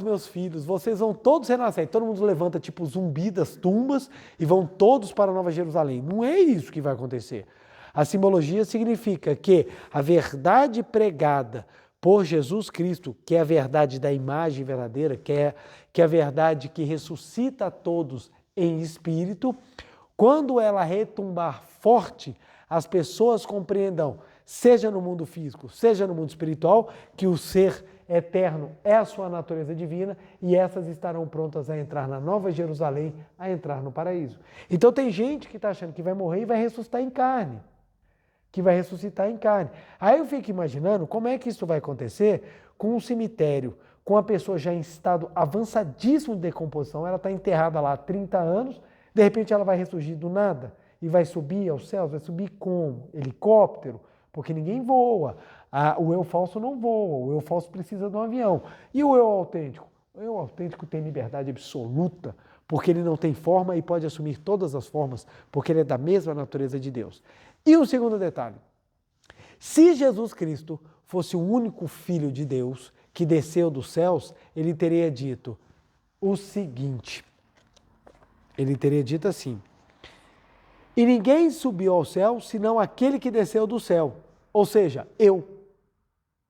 meus filhos, vocês vão todos renascer. E todo mundo levanta tipo zumbi das tumbas e vão todos para a Nova Jerusalém. Não é isso que vai acontecer. A simbologia significa que a verdade pregada por Jesus Cristo, que é a verdade da imagem verdadeira, que é a verdade que ressuscita a todos em espírito, quando ela retumbar forte, as pessoas compreendam, seja no mundo físico, seja no mundo espiritual, que o ser eterno é a sua natureza divina e essas estarão prontas a entrar na Nova Jerusalém, a entrar no paraíso. Então tem gente que está achando que vai morrer e vai ressuscitar em carne. Aí eu fico imaginando como é que isso vai acontecer com um cemitério, com a pessoa já em estado avançadíssimo de decomposição, ela está enterrada lá há 30 anos, de repente ela vai ressurgir do nada e vai subir aos céus, vai subir como? Helicóptero? Porque ninguém voa. O eu falso não voa, o eu falso precisa de um avião. E o eu autêntico? O eu autêntico tem liberdade absoluta, porque ele não tem forma e pode assumir todas as formas, porque ele é da mesma natureza de Deus. E um segundo detalhe, se Jesus Cristo fosse o único Filho de Deus que desceu dos céus, ele teria dito o seguinte, ele teria dito assim, e ninguém subiu ao céu, senão aquele que desceu do céu, ou seja, eu.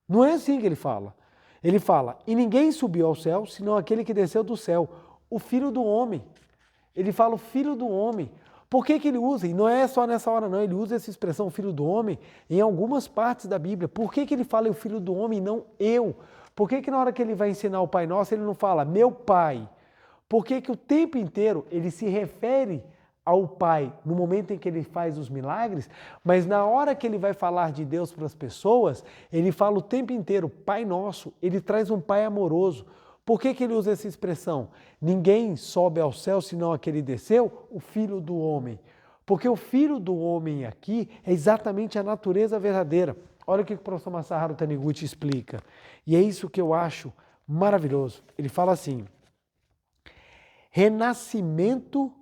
Não é assim que ele fala. Ele fala, e ninguém subiu ao céu, senão aquele que desceu do céu, o Filho do Homem. Ele fala o Filho do Homem. Por que ele usa? E não é só nessa hora não, ele usa essa expressão Filho do Homem em algumas partes da Bíblia. Por que ele fala o Filho do Homem e não eu? Por que na hora que ele vai ensinar o Pai Nosso ele não fala meu Pai? Por que o tempo inteiro ele se refere ao Pai no momento em que ele faz os milagres, mas na hora que ele vai falar de Deus para as pessoas, ele fala o tempo inteiro, Pai Nosso, ele traz um Pai amoroso. Por que ele usa essa expressão? Ninguém sobe ao céu senão aquele desceu, o Filho do Homem. Porque o Filho do Homem aqui é exatamente a natureza verdadeira. Olha o que o professor Masaharu Taniguchi explica. E é isso que eu acho maravilhoso. Ele fala assim, renascimento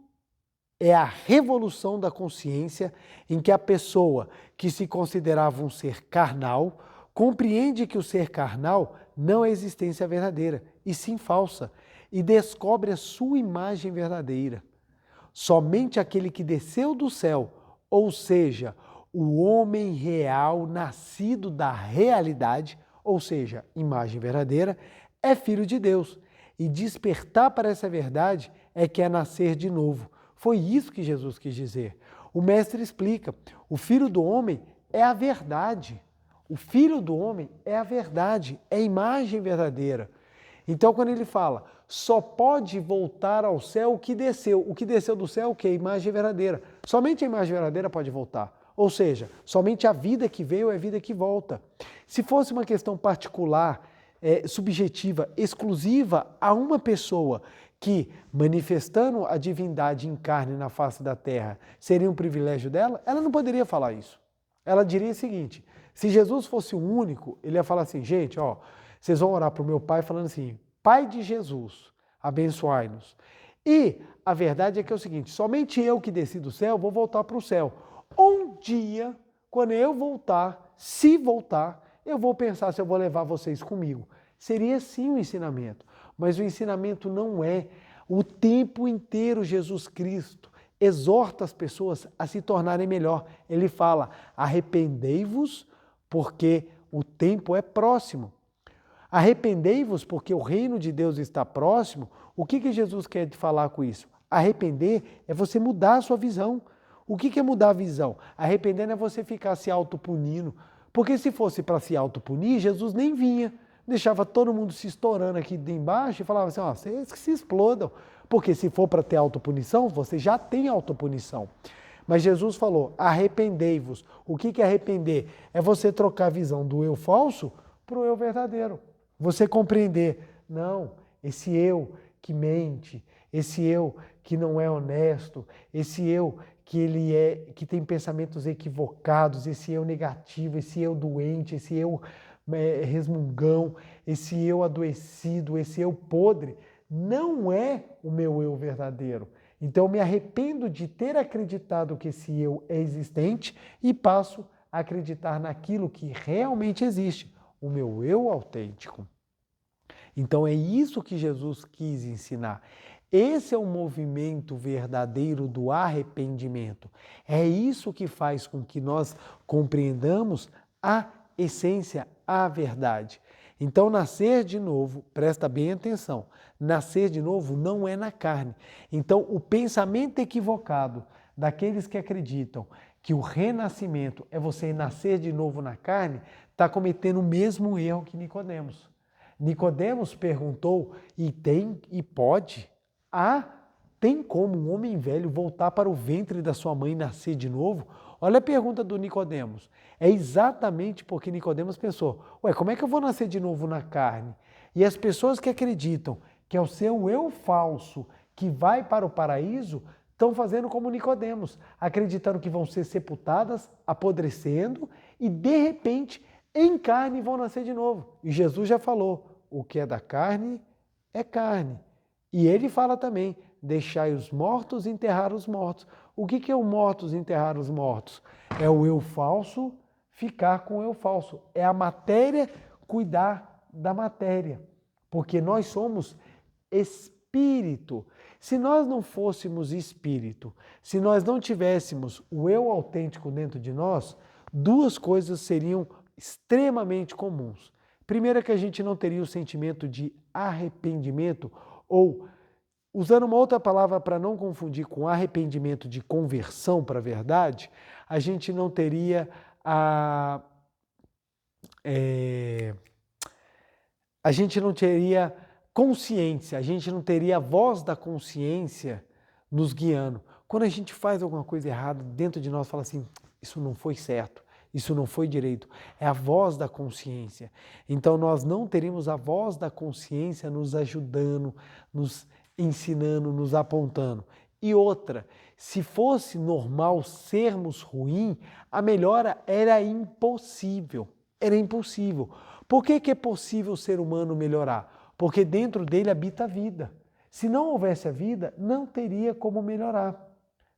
é a revolução da consciência em que a pessoa que se considerava um ser carnal compreende que o ser carnal não é existência verdadeira, e sim falsa, e descobre a sua imagem verdadeira. Somente aquele que desceu do céu, ou seja, o homem real nascido da realidade, ou seja, imagem verdadeira, é filho de Deus. E despertar para essa verdade é que é nascer de novo. Foi isso que Jesus quis dizer. O mestre explica, o Filho do Homem é a verdade. O Filho do Homem é a verdade, é a imagem verdadeira. Então, quando ele fala, só pode voltar ao céu o que desceu. O que desceu do céu, o que? A imagem verdadeira. Somente a imagem verdadeira pode voltar. Ou seja, somente a vida que veio é a vida que volta. Se fosse uma questão particular, subjetiva, exclusiva a uma pessoa que, manifestando a divindade em carne na face da terra, seria um privilégio dela, ela não poderia falar isso. Ela diria o seguinte, se Jesus fosse o único, ele ia falar assim, gente, ó, vocês vão orar para o meu Pai falando assim, Pai de Jesus, abençoai-nos. E a verdade é que é o seguinte, somente eu que desci do céu vou voltar para o céu. Um dia, quando eu voltar, se voltar, eu vou pensar se eu vou levar vocês comigo. Seria sim o ensinamento, mas o ensinamento não é. O tempo inteiro Jesus Cristo exorta as pessoas a se tornarem melhor. Ele fala, arrependei-vos porque o tempo é próximo. Arrependei-vos porque o reino de Deus está próximo. O que Jesus quer falar com isso? Arrepender é você mudar a sua visão. O que é mudar a visão? Arrependendo é você ficar se autopunindo. Porque se fosse para se autopunir, Jesus nem vinha. Deixava todo mundo se estourando aqui de embaixo e falava assim, ó, vocês que se explodam. Porque se for para ter autopunição, você já tem autopunição. Mas Jesus falou, arrependei-vos. O que é arrepender? É você trocar a visão do eu falso para o eu verdadeiro. Você compreender, não, esse eu que mente, esse eu que não é honesto, esse eu que tem pensamentos equivocados, esse eu negativo, esse eu doente, esse eu resmungão, esse eu adoecido, esse eu podre, não é o meu eu verdadeiro. Então eu me arrependo de ter acreditado que esse eu é existente e passo a acreditar naquilo que realmente existe, o meu eu autêntico. Então é isso que Jesus quis ensinar. Esse é o movimento verdadeiro do arrependimento. É isso que faz com que nós compreendamos a essência, a verdade. Então, nascer de novo, presta bem atenção, nascer de novo não é na carne. Então, o pensamento equivocado daqueles que acreditam que o renascimento é você nascer de novo na carne, está cometendo o mesmo erro que Nicodemos. Nicodemos perguntou, e pode, tem como um homem velho voltar para o ventre da sua mãe e nascer de novo? Olha a pergunta do Nicodemos. É exatamente porque Nicodemos pensou, como é que eu vou nascer de novo na carne? E as pessoas que acreditam que é o seu eu falso que vai para o paraíso, estão fazendo como Nicodemos, acreditando que vão ser sepultadas, apodrecendo e de repente em carne vão nascer de novo. E Jesus já falou, o que é da carne é carne. E ele fala também, deixai os mortos enterrar os mortos. O que é o mortos enterrar os mortos? É o eu falso ficar com o eu falso. É a matéria cuidar da matéria. Porque nós somos espírito. Se nós não fôssemos espírito, se nós não tivéssemos o eu autêntico dentro de nós, duas coisas seriam extremamente comuns. Primeiro é que a gente não teria o sentimento de arrependimento ou, usando uma outra palavra para não confundir com arrependimento de conversão para a verdade, a gente não teria a gente não teria consciência, a gente não teria a voz da consciência nos guiando. Quando a gente faz alguma coisa errada, dentro de nós fala assim, isso não foi certo, isso não foi direito. É a voz da consciência. Então nós não teríamos a voz da consciência nos ajudando, nos ensinando, nos apontando. E outra, se fosse normal sermos ruins, a melhora era impossível. Era impossível. Por que é possível o ser humano melhorar? Porque dentro dele habita a vida. Se não houvesse a vida, não teria como melhorar.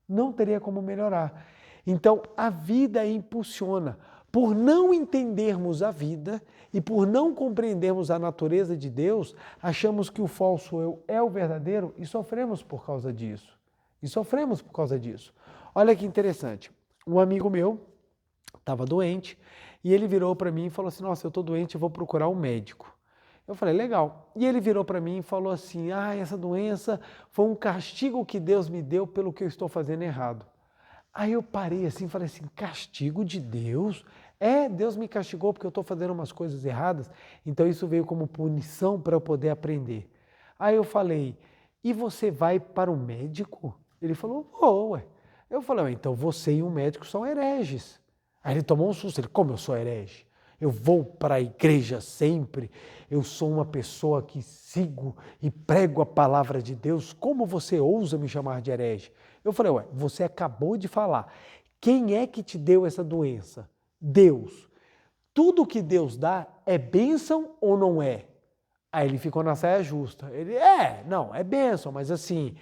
Não teria como melhorar. Então, a vida impulsiona. Por não entendermos a vida e por não compreendermos a natureza de Deus, achamos que o falso eu é o verdadeiro e sofremos por causa disso. Olha que interessante. Um amigo meu estava doente e ele virou para mim e falou assim, nossa, eu estou doente, eu vou procurar um médico. Eu falei, legal. E ele virou para mim e falou assim, essa doença foi um castigo que Deus me deu pelo que eu estou fazendo errado. Aí eu parei assim e falei assim, castigo de Deus? Deus me castigou porque eu estou fazendo umas coisas erradas, então isso veio como punição para eu poder aprender. Aí eu falei, e você vai para o médico? Ele falou, vou, ué. Eu falei, então você e o médico são hereges. Aí ele tomou um susto, ele, como eu sou herege? Eu vou para a igreja sempre, eu sou uma pessoa que sigo e prego a palavra de Deus, como você ousa me chamar de herege? Eu falei, você acabou de falar, quem é que te deu essa doença? Deus. Tudo que Deus dá é bênção ou não é? Aí ele ficou na saia justa, ele, não, é bênção, mas assim,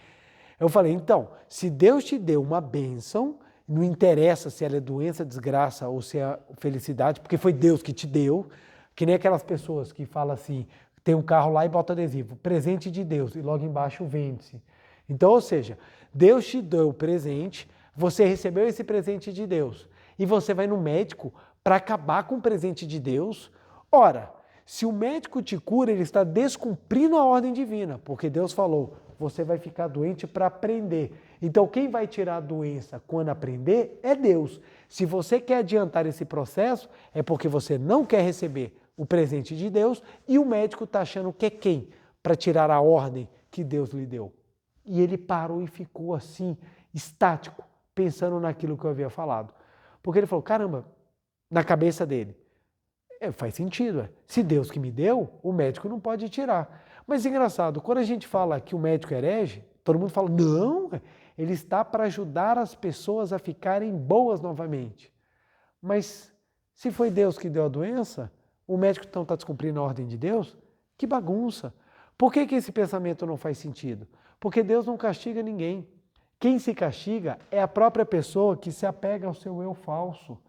eu falei, então, se Deus te deu uma bênção, não interessa se ela é doença, desgraça ou se é felicidade, porque foi Deus que te deu, que nem aquelas pessoas que falam assim, tem um carro lá e bota adesivo, presente de Deus, e logo embaixo vende-se. Então, ou seja, Deus te deu o presente, você recebeu esse presente de Deus, e você vai no médico para acabar com o presente de Deus. Ora, se o médico te cura, ele está descumprindo a ordem divina, porque Deus falou, você vai ficar doente para aprender. Então, quem vai tirar a doença quando aprender é Deus. Se você quer adiantar esse processo, é porque você não quer receber o presente de Deus e o médico está achando que é quem? Para tirar a ordem que Deus lhe deu. E ele parou e ficou assim, estático, pensando naquilo que eu havia falado. Porque ele falou, caramba, na cabeça dele, faz sentido. Se Deus que me deu, o médico não pode tirar. Mas engraçado, quando a gente fala que o médico é herege, todo mundo fala, não, ele está para ajudar as pessoas a ficarem boas novamente. Mas se foi Deus que deu a doença, o médico então está descumprindo a ordem de Deus? Que bagunça! Por que esse pensamento não faz sentido? Porque Deus não castiga ninguém. Quem se castiga é a própria pessoa que se apega ao seu eu falso.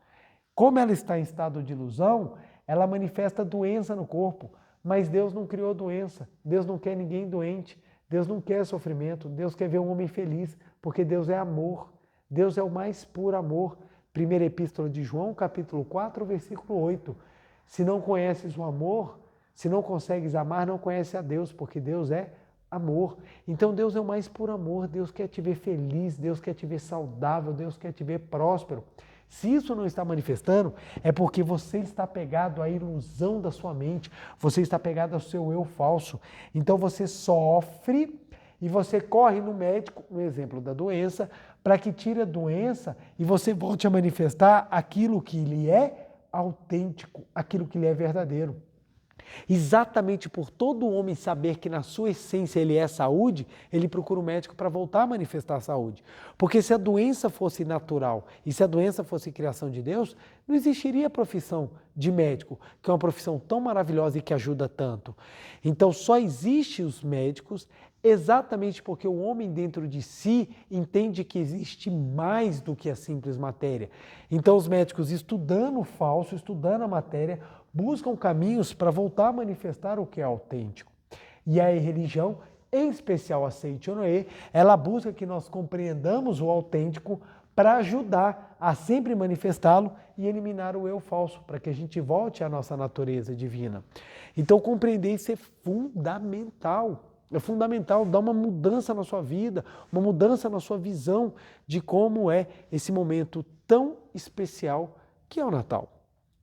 Como ela está em estado de ilusão, ela manifesta doença no corpo, mas Deus não criou doença, Deus não quer ninguém doente, Deus não quer sofrimento, Deus quer ver um homem feliz, porque Deus é amor, Deus é o mais puro amor. Primeira Epístola de João, capítulo 4, versículo 8. Se não conheces o amor, se não consegues amar, não conhece a Deus, porque Deus é amor. Então Deus é o mais puro amor, Deus quer te ver feliz, Deus quer te ver saudável, Deus quer te ver próspero. Se isso não está manifestando, é porque você está pegado à ilusão da sua mente, você está pegado ao seu eu falso. Então você sofre e você corre no médico, no exemplo da doença, para que tire a doença e você volte a manifestar aquilo que lhe é autêntico, aquilo que lhe é verdadeiro. Exatamente por todo homem saber que na sua essência ele é saúde, ele procura um médico para voltar a manifestar a saúde. Porque se a doença fosse natural e se a doença fosse criação de Deus, não existiria a profissão de médico, que é uma profissão tão maravilhosa e que ajuda tanto. Então só existem os médicos exatamente porque o homem dentro de si entende que existe mais do que a simples matéria. Então os médicos, estudando o falso, estudando a matéria, buscam caminhos para voltar a manifestar o que é autêntico. E a religião, em especial a Seichonoye, ela busca que nós compreendamos o autêntico para ajudar a sempre manifestá-lo e eliminar o eu falso, para que a gente volte à nossa natureza divina. Então compreender isso é fundamental. É fundamental, dar uma mudança na sua vida, uma mudança na sua visão de como é esse momento tão especial que é o Natal.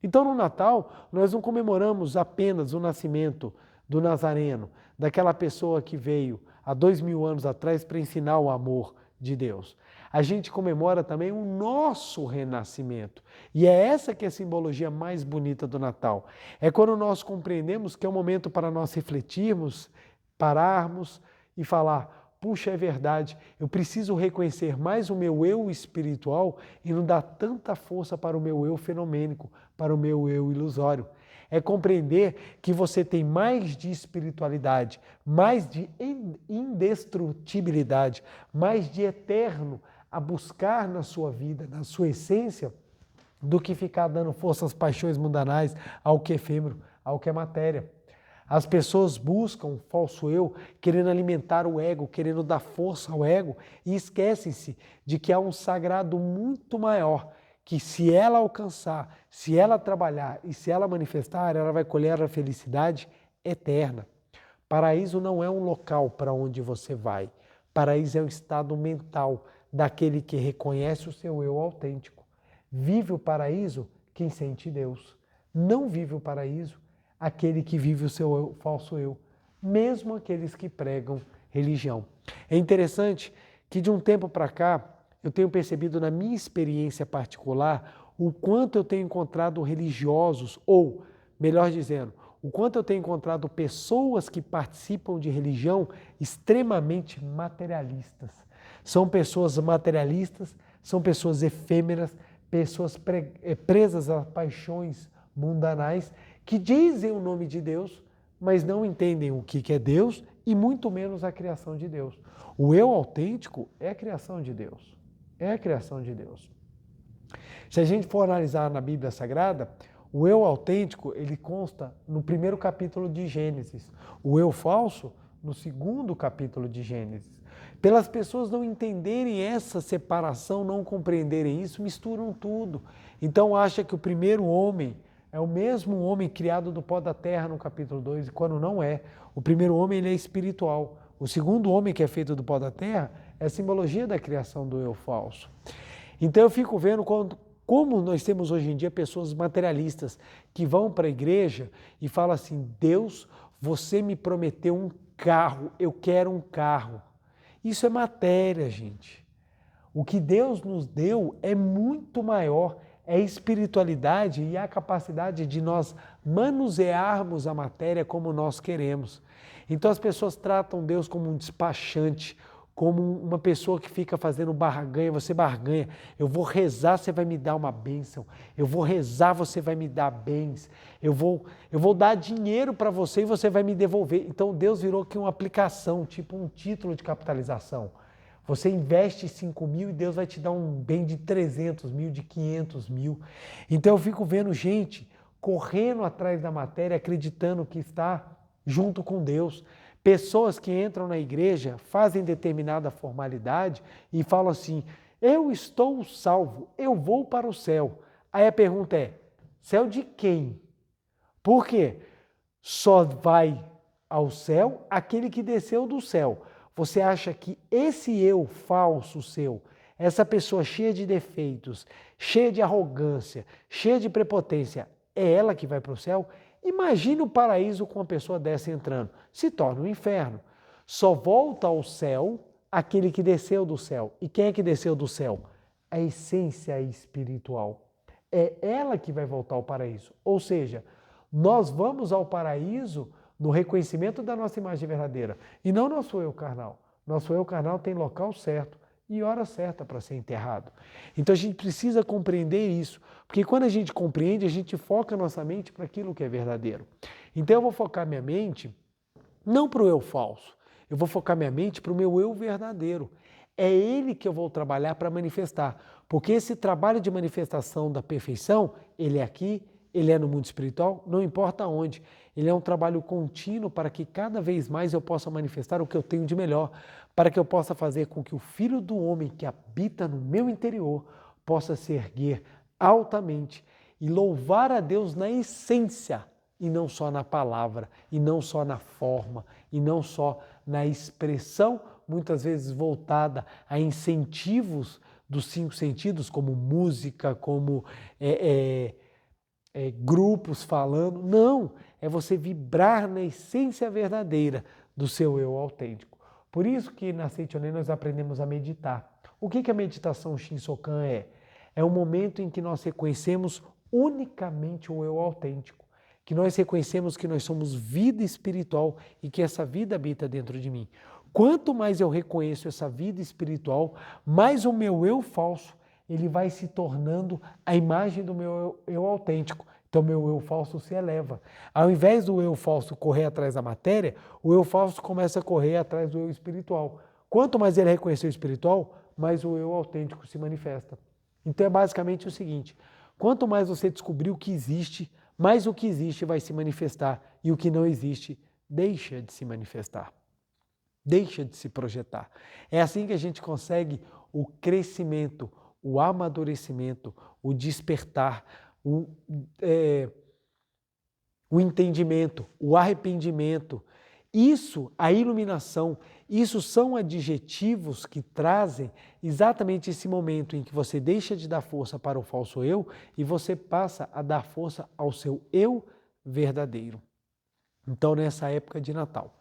Então, no Natal, nós não comemoramos apenas o nascimento do Nazareno, daquela pessoa que veio há 2000 anos atrás para ensinar o amor de Deus. a gente comemora também o nosso renascimento. E é essa que é a simbologia mais bonita do Natal. É quando nós compreendemos que é um momento para nós refletirmos, pararmos e falar: puxa, é verdade, eu preciso reconhecer mais o meu eu espiritual e não dar tanta força para o meu eu fenomênico, para o meu eu ilusório. É compreender que você tem mais de espiritualidade, mais de indestrutibilidade, mais de eterno a buscar na sua vida, na sua essência, do que ficar dando força às paixões mundanais, ao que é efêmero, ao que é matéria. As pessoas buscam o falso eu, querendo alimentar o ego, querendo dar força ao ego, e esquecem-se de que há um sagrado muito maior, que se ela alcançar, se ela trabalhar e se ela manifestar, ela vai colher a felicidade eterna. Paraíso não é um local para onde você vai. Paraíso é um estado mental daquele que reconhece o seu eu autêntico. Vive o paraíso quem sente Deus. Não vive o paraíso aquele que vive o seu eu, falso eu, mesmo aqueles que pregam religião. É interessante que de um tempo para cá, eu tenho percebido na minha experiência particular o quanto eu tenho encontrado religiosos, ou, melhor dizendo, o quanto eu tenho encontrado pessoas que participam de religião extremamente materialistas. São pessoas materialistas, são pessoas efêmeras, pessoas presas a paixões mundanais, que dizem o nome de Deus, mas não entendem o que é Deus e muito menos a criação de Deus. O eu autêntico é a criação de Deus. É a criação de Deus. Se a gente for analisar na Bíblia Sagrada, o eu autêntico, ele consta no primeiro capítulo de Gênesis. O eu falso, no segundo capítulo de Gênesis. Pelas pessoas não entenderem essa separação, não compreenderem isso, misturam tudo. Então acha que o primeiro homem é o mesmo homem criado do pó da terra no capítulo 2, e quando não é. O primeiro homem ele é espiritual. O segundo homem que é feito do pó da terra é a simbologia da criação do eu falso. Então eu fico vendo como nós temos hoje em dia pessoas materialistas que vão para a igreja e falam assim: Deus, você me prometeu um carro, eu quero um carro. Isso é matéria, gente. O que Deus nos deu é muito maior, é a espiritualidade e a capacidade de nós manusearmos a matéria como nós queremos. Então as pessoas tratam Deus como um despachante, como uma pessoa que fica fazendo barganha, você barganha, eu vou rezar, você vai me dar uma bênção, eu vou rezar, você vai me dar bens, eu vou dar dinheiro para você e você vai me devolver. Então Deus virou aqui uma aplicação, tipo um título de capitalização. Você investe 5 mil e Deus vai te dar um bem de 300 mil, de 500 mil. Então eu fico vendo gente correndo atrás da matéria, acreditando que está junto com Deus. Pessoas que entram na igreja, fazem determinada formalidade e falam assim: eu estou salvo, eu vou para o céu. Aí a pergunta é: céu de quem? Por quê? Só vai ao céu aquele que desceu do céu. Você acha que esse eu falso seu, essa pessoa cheia de defeitos, cheia de arrogância, cheia de prepotência, é ela que vai para o céu? Imagine o paraíso com uma pessoa dessa entrando. Se torna um inferno. Só volta ao céu aquele que desceu do céu. E quem é que desceu do céu? A essência espiritual. É ela que vai voltar ao paraíso. Ou seja, nós vamos ao paraíso no reconhecimento da nossa imagem verdadeira. E não nosso eu carnal. Nosso eu carnal tem local certo e hora certa para ser enterrado. Então a gente precisa compreender isso, porque quando a gente compreende, a gente foca a nossa mente para aquilo que é verdadeiro. Então eu vou focar minha mente não para o eu falso, eu vou focar minha mente para o meu eu verdadeiro. É ele que eu vou trabalhar para manifestar, porque esse trabalho de manifestação da perfeição, ele é aqui, ele é no mundo espiritual, não importa onde. Ele é um trabalho contínuo para que cada vez mais eu possa manifestar o que eu tenho de melhor, para que eu possa fazer com que o Filho do Homem que habita no meu interior possa se erguer altamente e louvar a Deus na essência, e não só na palavra, e não só na forma, e não só na expressão, muitas vezes voltada a incentivos dos 5 sentidos, como música, como grupos falando. Não, é você vibrar na essência verdadeira do seu eu autêntico. Por isso que na Seitonê nós aprendemos a meditar. O que a meditação Shinsokan é? É um momento em que nós reconhecemos unicamente o eu autêntico, que nós reconhecemos que nós somos vida espiritual e que essa vida habita dentro de mim. Quanto mais eu reconheço essa vida espiritual, mais o meu eu falso, ele vai se tornando a imagem do meu eu autêntico. Então, meu eu falso se eleva. Ao invés do eu falso correr atrás da matéria, o eu falso começa a correr atrás do eu espiritual. Quanto mais ele reconhecer o espiritual, mais o eu autêntico se manifesta. Então, é basicamente o seguinte: quanto mais você descobrir o que existe, mais o que existe vai se manifestar e o que não existe deixa de se manifestar, deixa de se projetar. É assim que a gente consegue o crescimento, o amadurecimento, o despertar, o entendimento, o arrependimento. Isso, a iluminação, isso são adjetivos que trazem exatamente esse momento em que você deixa de dar força para o falso eu e você passa a dar força ao seu eu verdadeiro. Então, nessa época de Natal,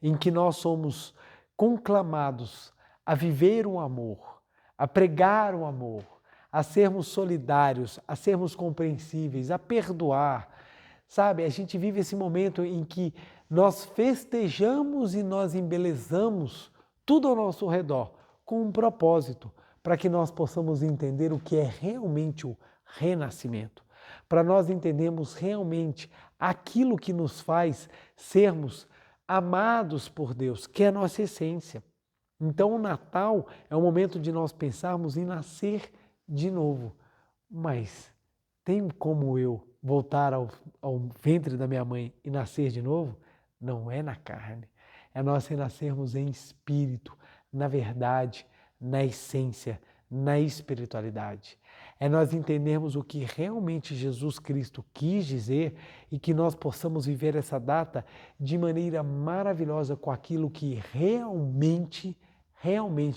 em que nós somos conclamados a viver o amor, a pregar o amor, a sermos solidários, a sermos compreensíveis, a perdoar. Sabe, a gente vive esse momento em que nós festejamos e nós embelezamos tudo ao nosso redor com um propósito, para que nós possamos entender o que é realmente o renascimento, para nós entendermos realmente aquilo que nos faz sermos amados por Deus, que é a nossa essência. Então o Natal é o momento de nós pensarmos em nascer de novo. Mas tem como eu voltar ao ventre da minha mãe e nascer de novo? Não é na carne. É nós renascermos em espírito, na verdade, na essência, na espiritualidade. É nós entendermos o que realmente Jesus Cristo quis dizer e que nós possamos viver essa data de maneira maravilhosa com aquilo que realmente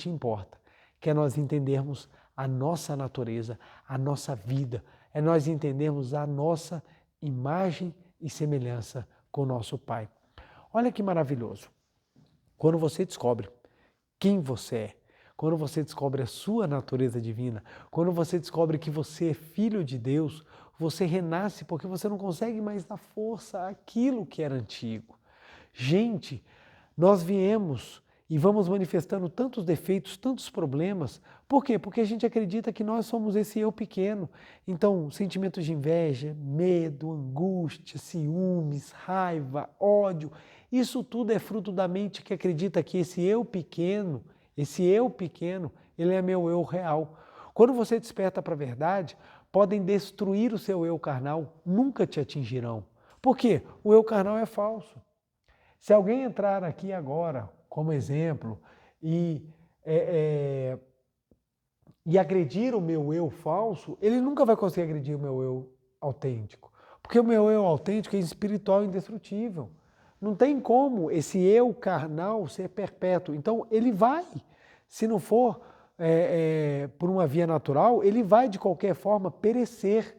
importa, que é nós entendermos a nossa natureza, a nossa vida, é nós entendermos a nossa imagem e semelhança com o nosso Pai. Olha que maravilhoso. Quando você descobre quem você é, quando você descobre a sua natureza divina, quando você descobre que você é filho de Deus, você renasce porque você não consegue mais dar força àquilo que era antigo. Gente, nós viemos e vamos manifestando tantos defeitos, tantos problemas. Por quê? Porque a gente acredita que nós somos esse eu pequeno. Então, sentimentos de inveja, medo, angústia, ciúmes, raiva, ódio, isso tudo é fruto da mente que acredita que esse eu pequeno, ele é meu eu real. Quando você desperta para a verdade, podem destruir o seu eu carnal, nunca te atingirão. Por quê? O eu carnal é falso. Se alguém entrar aqui agora, como exemplo, e agredir o meu eu falso, ele nunca vai conseguir agredir o meu eu autêntico. Porque o meu eu autêntico é espiritual e indestrutível. Não tem como esse eu carnal ser perpétuo. Então, ele vai, se não for por uma via natural, ele vai de qualquer forma perecer.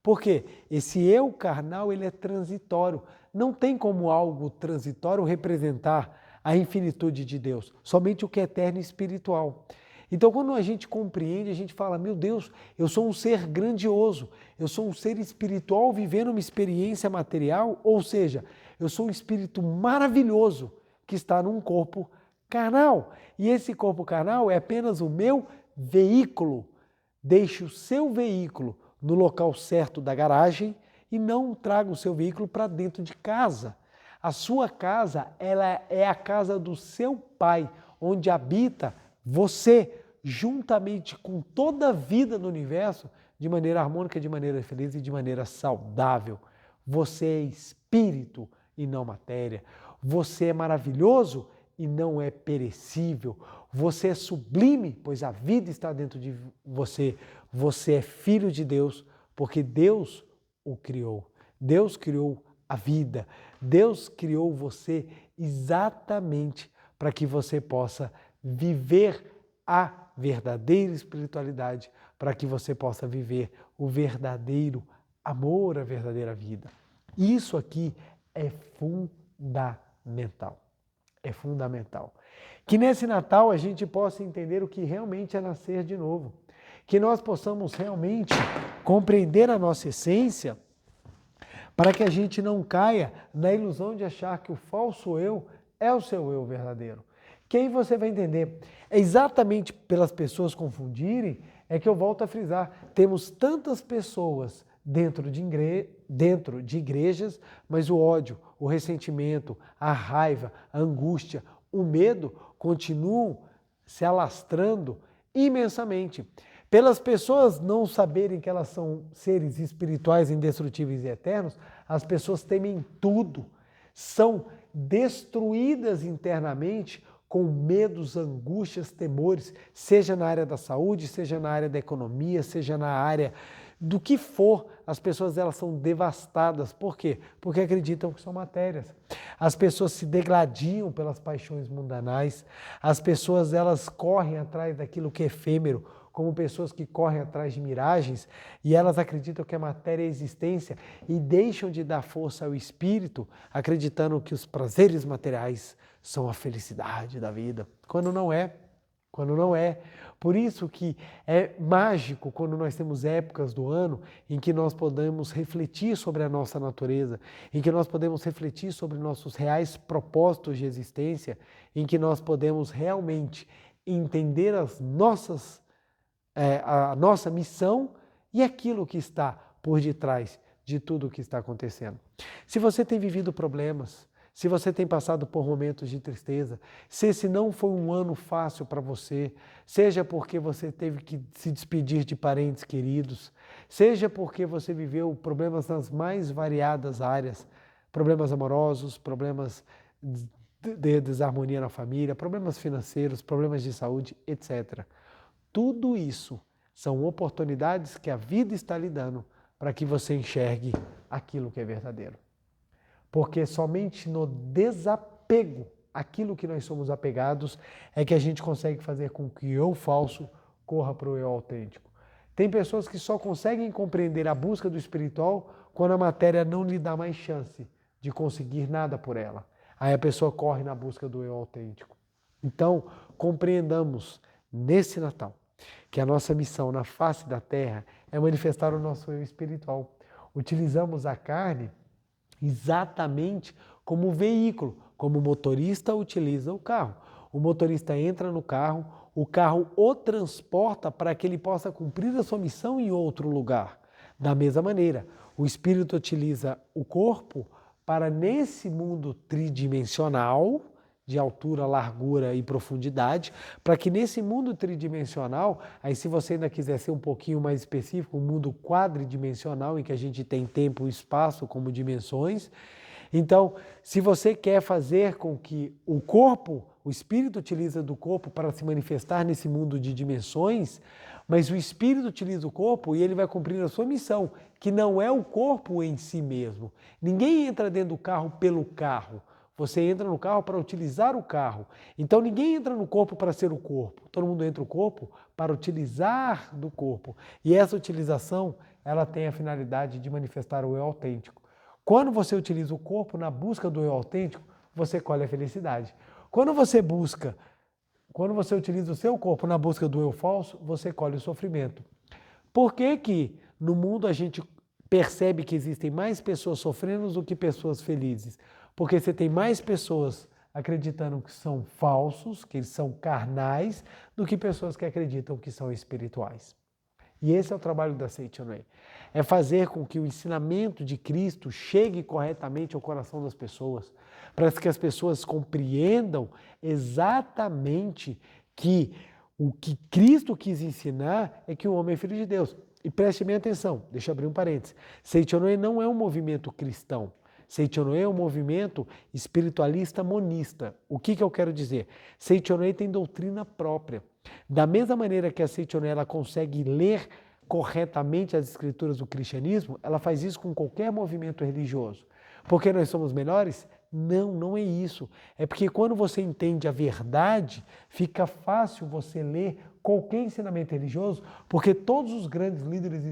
Porque esse eu carnal, ele é transitório. Não tem como algo transitório representar a infinitude de Deus, somente o que é eterno e espiritual. Então, quando a gente compreende, a gente fala, meu Deus, eu sou um ser grandioso, eu sou um ser espiritual vivendo uma experiência material, ou seja, eu sou um espírito maravilhoso que está num corpo carnal. E esse corpo carnal é apenas o meu veículo. Deixe o seu veículo no local certo da garagem e não traga o seu veículo para dentro de casa. A sua casa, ela é a casa do seu Pai, onde habita você, juntamente com toda a vida no universo, de maneira harmônica, de maneira feliz e de maneira saudável. Você é espírito e não matéria. Você é maravilhoso e não é perecível. Você é sublime, pois a vida está dentro de você. Você é filho de Deus, porque Deus o criou. Deus criou a vida. Deus criou você exatamente para que você possa viver a verdadeira espiritualidade, para que você possa viver o verdadeiro amor, a verdadeira vida. Isso aqui é fundamental. é fundamental. Que nesse Natal a gente possa entender o que realmente é nascer de novo. Que nós possamos realmente compreender a nossa essência para que a gente não caia na ilusão de achar que o falso eu é o seu eu verdadeiro. Que aí você vai entender, é exatamente pelas pessoas confundirem, é que eu volto a frisar, temos tantas pessoas dentro de igrejas, mas o ódio, o ressentimento, a raiva, a angústia, o medo continuam se alastrando imensamente. Pelas pessoas não saberem que elas são seres espirituais, indestrutíveis e eternos, as pessoas temem tudo, são destruídas internamente com medos, angústias, temores, seja na área da saúde, seja na área da economia, seja na área do que for, as pessoas elas são devastadas. Por quê? Porque acreditam que são matérias. As pessoas se degladiam pelas paixões mundanais, as pessoas elas correm atrás daquilo que é efêmero, como pessoas que correm atrás de miragens e elas acreditam que a matéria é a existência e deixam de dar força ao espírito, acreditando que os prazeres materiais são a felicidade da vida, quando não é. Por isso que é mágico quando nós temos épocas do ano em que nós podemos refletir sobre a nossa natureza, em que nós podemos refletir sobre nossos reais propósitos de existência, em que nós podemos realmente entender a nossa missão e aquilo que está por detrás de tudo o que está acontecendo. Se você tem vivido problemas, se você tem passado por momentos de tristeza, se esse não foi um ano fácil para você, seja porque você teve que se despedir de parentes queridos, seja porque você viveu problemas nas mais variadas áreas, problemas amorosos, problemas de desarmonia na família, problemas financeiros, problemas de saúde, etc. Tudo isso são oportunidades que a vida está lhe dando para que você enxergue aquilo que é verdadeiro. Porque somente no desapego àquilo que nós somos apegados é que a gente consegue fazer com que o eu falso corra para o eu autêntico. Tem pessoas que só conseguem compreender a busca do espiritual quando a matéria não lhe dá mais chance de conseguir nada por ela. Aí a pessoa corre na busca do eu autêntico. Então, compreendamos nesse Natal que a nossa missão na face da terra é manifestar o nosso eu espiritual. Utilizamos a carne exatamente como veículo, como o motorista utiliza o carro. O motorista entra no carro, o carro o transporta para que ele possa cumprir a sua missão em outro lugar. Da mesma maneira, o espírito utiliza o corpo para, nesse mundo tridimensional, de altura, largura e profundidade, para que nesse mundo tridimensional, aí se você ainda quiser ser um pouquinho mais específico, um mundo quadridimensional, em que a gente tem tempo e espaço como dimensões, então, se você quer fazer com que o corpo, o espírito utiliza do corpo para se manifestar nesse mundo de dimensões, mas o espírito utiliza o corpo e ele vai cumprir a sua missão, que não é o corpo em si mesmo. Ninguém entra dentro do carro pelo carro. Você entra no carro para utilizar o carro. Então ninguém entra no corpo para ser o corpo. Todo mundo entra no corpo para utilizar do corpo. E essa utilização, ela tem a finalidade de manifestar o eu autêntico. Quando você utiliza o corpo na busca do eu autêntico, você colhe a felicidade. Quando você utiliza o seu corpo na busca do eu falso, você colhe o sofrimento. Por que que no mundo a gente percebe que existem mais pessoas sofrendo do que pessoas felizes? Porque você tem mais pessoas acreditando que são falsos, que eles são carnais, do que pessoas que acreditam que são espirituais. E esse é o trabalho da Seitonei. É fazer com que o ensinamento de Cristo chegue corretamente ao coração das pessoas, para que as pessoas compreendam exatamente que o que Cristo quis ensinar é que o homem é filho de Deus. E preste bem atenção, deixa eu abrir um parênteses. Seitonei não é um movimento cristão. Seitonei é um movimento espiritualista monista. O que eu quero dizer? Seitonei tem doutrina própria. Da mesma maneira que a Seitonei ela consegue ler corretamente as escrituras do cristianismo, ela faz isso com qualquer movimento religioso. Porque nós somos melhores? Não, não é isso. É porque quando você entende a verdade, fica fácil você ler qualquer ensinamento religioso, porque todos os grandes líderes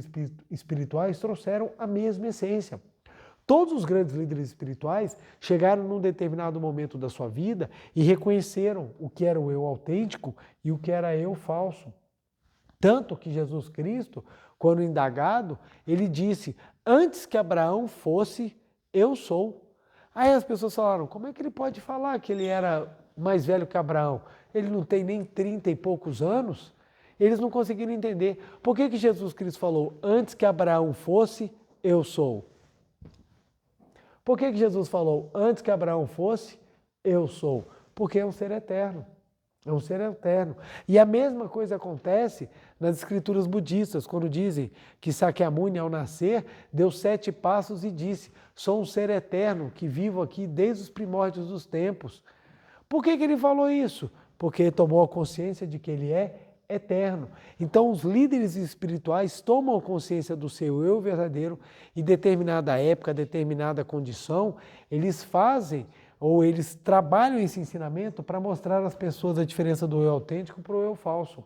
espirituais trouxeram a mesma essência. Todos os grandes líderes espirituais chegaram num determinado momento da sua vida e reconheceram o que era o eu autêntico e o que era eu falso. Tanto que Jesus Cristo, quando indagado, ele disse, antes que Abraão fosse, eu sou. Aí as pessoas falaram, como é que ele pode falar que ele era mais velho que Abraão? Ele não tem nem 30 e poucos anos? Eles não conseguiram entender. Por que Jesus Cristo falou, antes que Abraão fosse, eu sou? Por que Jesus falou, antes que Abraão fosse, eu sou? Porque é um ser eterno. É um ser eterno. E a mesma coisa acontece nas escrituras budistas, quando dizem que Sakyamuni, ao nascer, deu 7 passos e disse, sou um ser eterno que vivo aqui desde os primórdios dos tempos. Por que ele falou isso? Porque ele tomou a consciência de que ele é eterno. Então, os líderes espirituais tomam consciência do seu eu verdadeiro e determinada época, determinada condição, eles fazem ou eles trabalham esse ensinamento para mostrar às pessoas a diferença do eu autêntico para o eu falso.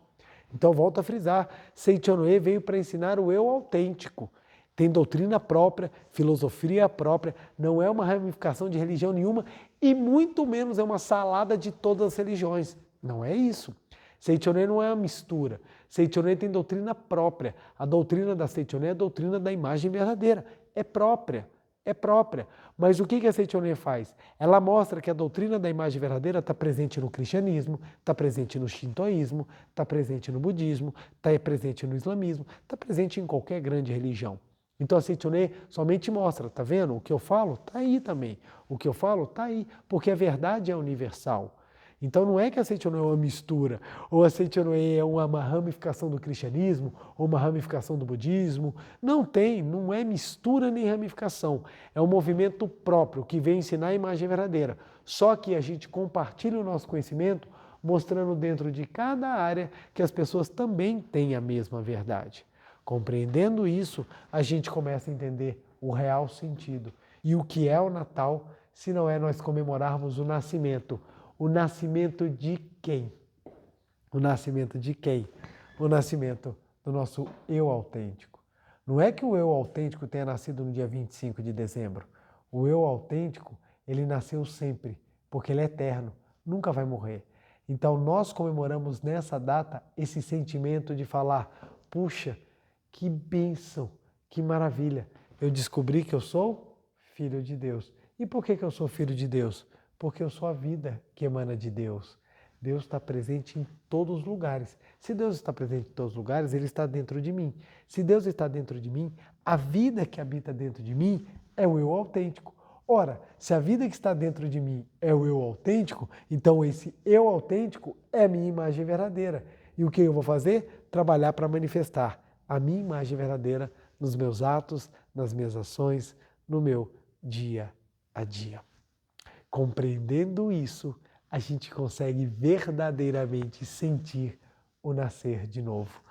Então, volto a frisar, Seichonoe veio para ensinar o eu autêntico. Tem doutrina própria, filosofia própria, não é uma ramificação de religião nenhuma e muito menos é uma salada de todas as religiões. Não é isso. Seichonoe não é uma mistura. Seichonoe tem doutrina própria. A doutrina da Seichonoe é a doutrina da imagem verdadeira. É própria. É própria. Mas o que a Seichonoe faz? Ela mostra que a doutrina da imagem verdadeira está presente no cristianismo, está presente no shintoísmo, está presente no budismo, está presente no islamismo, está presente em qualquer grande religião. Então a Seichonoe somente mostra, tá vendo? O que eu falo está aí também. O que eu falo está aí, porque a verdade é universal. Então não é que a Seichonoe é uma mistura, ou a Seichonoe é uma ramificação do cristianismo, ou uma ramificação do budismo. Não tem, não é mistura nem ramificação. É um movimento próprio que vem ensinar a imagem verdadeira. Só que a gente compartilha o nosso conhecimento mostrando dentro de cada área que as pessoas também têm a mesma verdade. Compreendendo isso, a gente começa a entender o real sentido. E o que é o Natal, se não é nós comemorarmos o nascimento. O nascimento de quem? O nascimento de quem? O nascimento do nosso eu autêntico. Não é que o eu autêntico tenha nascido no dia 25 de dezembro. O eu autêntico, ele nasceu sempre, porque ele é eterno, nunca vai morrer. Então nós comemoramos nessa data esse sentimento de falar, puxa, que bênção, que maravilha. Eu descobri que eu sou filho de Deus. E por que eu sou filho de Deus? Porque eu sou a vida que emana de Deus. Deus está presente em todos os lugares. Se Deus está presente em todos os lugares, Ele está dentro de mim. Se Deus está dentro de mim, a vida que habita dentro de mim é o eu autêntico. Ora, se a vida que está dentro de mim é o eu autêntico, então esse eu autêntico é a minha imagem verdadeira. E o que eu vou fazer? Trabalhar para manifestar a minha imagem verdadeira nos meus atos, nas minhas ações, no meu dia a dia. Compreendendo isso, a gente consegue verdadeiramente sentir o nascer de novo.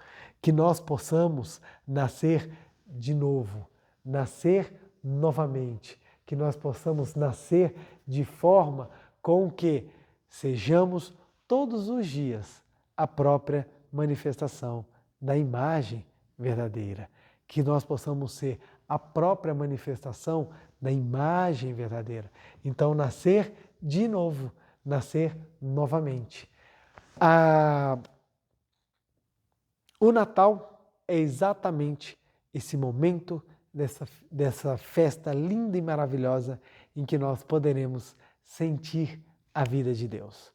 Que nós possamos nascer de novo, nascer novamente. Que nós possamos nascer de forma com que sejamos todos os dias a própria manifestação da imagem verdadeira. Que nós possamos ser a própria manifestação da imagem verdadeira. Então, nascer de novo, nascer novamente. O Natal é exatamente esse momento dessa festa linda e maravilhosa em que nós poderemos sentir a vida de Deus.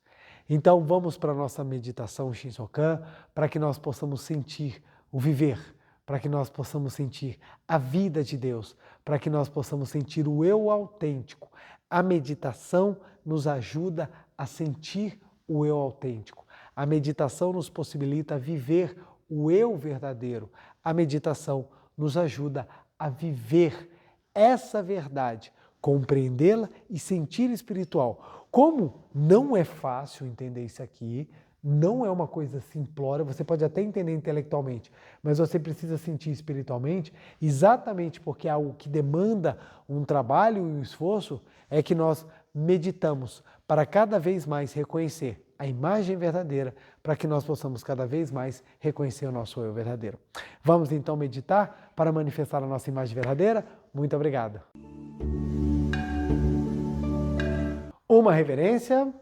Então, vamos para a nossa meditação Shinsokan, para que nós possamos sentir o viver, para que nós possamos sentir a vida de Deus, para que nós possamos sentir o eu autêntico. A meditação nos ajuda a sentir o eu autêntico. A meditação nos possibilita viver o eu verdadeiro. A meditação nos ajuda a viver essa verdade, compreendê-la e sentir espiritual. Como não é fácil entender isso aqui, não é uma coisa simplória, você pode até entender intelectualmente, mas você precisa sentir espiritualmente, exatamente porque é algo que demanda um trabalho e um esforço, é que nós meditamos para cada vez mais reconhecer a imagem verdadeira, para que nós possamos cada vez mais reconhecer o nosso eu verdadeiro. Vamos então meditar para manifestar a nossa imagem verdadeira? Muito obrigado. Uma reverência.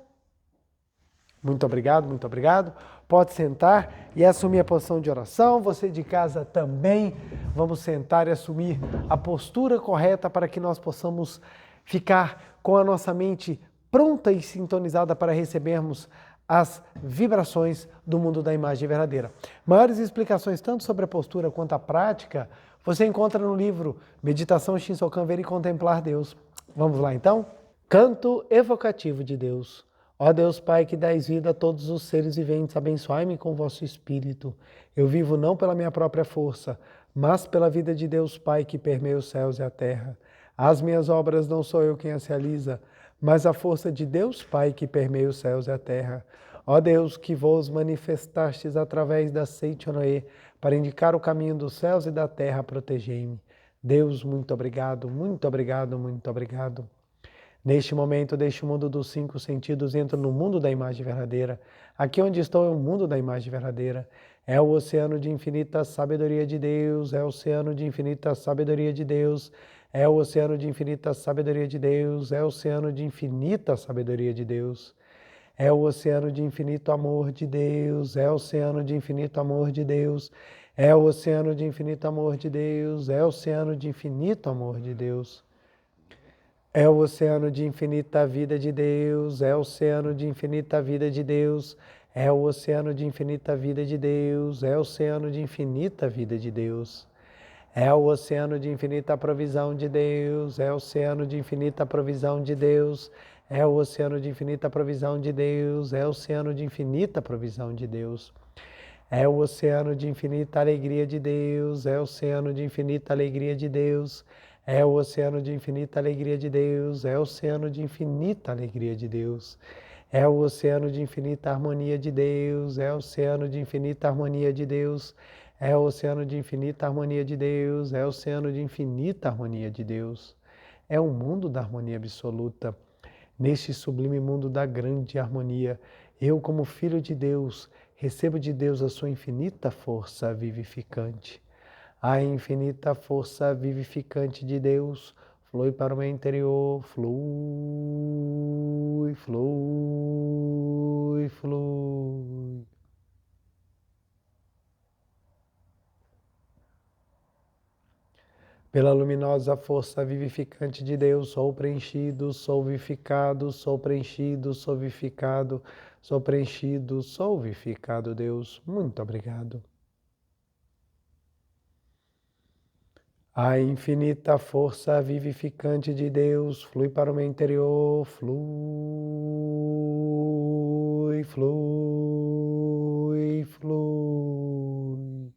Muito obrigado, muito obrigado. Pode sentar e assumir a posição de oração. Você de casa também. Vamos sentar e assumir a postura correta para que nós possamos ficar com a nossa mente pronta e sintonizada para recebermos as vibrações do mundo da imagem verdadeira. Maiores explicações tanto sobre a postura quanto a prática você encontra no livro Meditação Shinsokan Ver e Contemplar Deus. Vamos lá então? Canto evocativo de Deus. Ó Deus Pai, que dais vida a todos os seres viventes, abençoai-me com vosso Espírito. Eu vivo não pela minha própria força, mas pela vida de Deus Pai que permeia os céus e a terra. As minhas obras não sou eu quem as realiza, mas a força de Deus Pai que permeia os céus e a terra. Ó Deus, que vos manifestastes através da Seite Noé, para indicar o caminho dos céus e da terra, protegei-me. Deus, muito obrigado, muito obrigado, muito obrigado. Neste momento, deixo o mundo dos 5 sentidos e entro no mundo da imagem verdadeira. Aqui onde estou é o mundo da imagem verdadeira. É o oceano de infinita sabedoria de Deus, é o oceano de infinita sabedoria de Deus, é o oceano de infinita sabedoria de Deus, é o oceano de infinita sabedoria de Deus. É o oceano de infinito amor de Deus, é o oceano de infinito amor de Deus, é o oceano de infinito amor de Deus, é o oceano de infinito amor de Deus. É o oceano de infinita vida de Deus, é o oceano de infinita vida de Deus, é o oceano de infinita vida de Deus, é o oceano de infinita vida de Deus. É o oceano de infinita provisão de Deus, é o oceano de infinita provisão de Deus, é o oceano de infinita provisão de Deus, é o oceano de infinita provisão de Deus. É o oceano de infinita alegria de Deus, é o oceano de infinita alegria de Deus, é o oceano de infinita alegria de Deus, é o oceano de infinita alegria de Deus. É o oceano de infinita harmonia de Deus, é o oceano de infinita harmonia de Deus, é o oceano de infinita harmonia de Deus, é o oceano de infinita harmonia de Deus. É o mundo da harmonia absoluta. Neste sublime mundo da grande harmonia, eu, como filho de Deus, recebo de Deus a sua infinita força vivificante. A infinita força vivificante de Deus flui para o meu interior, flui, flui, flui. Pela luminosa força vivificante de Deus, sou preenchido, sou vivificado, sou preenchido, sou vivificado, sou preenchido, sou vivificado, Deus. Muito obrigado. A infinita força vivificante de Deus flui para o meu interior, flui, flui, flui.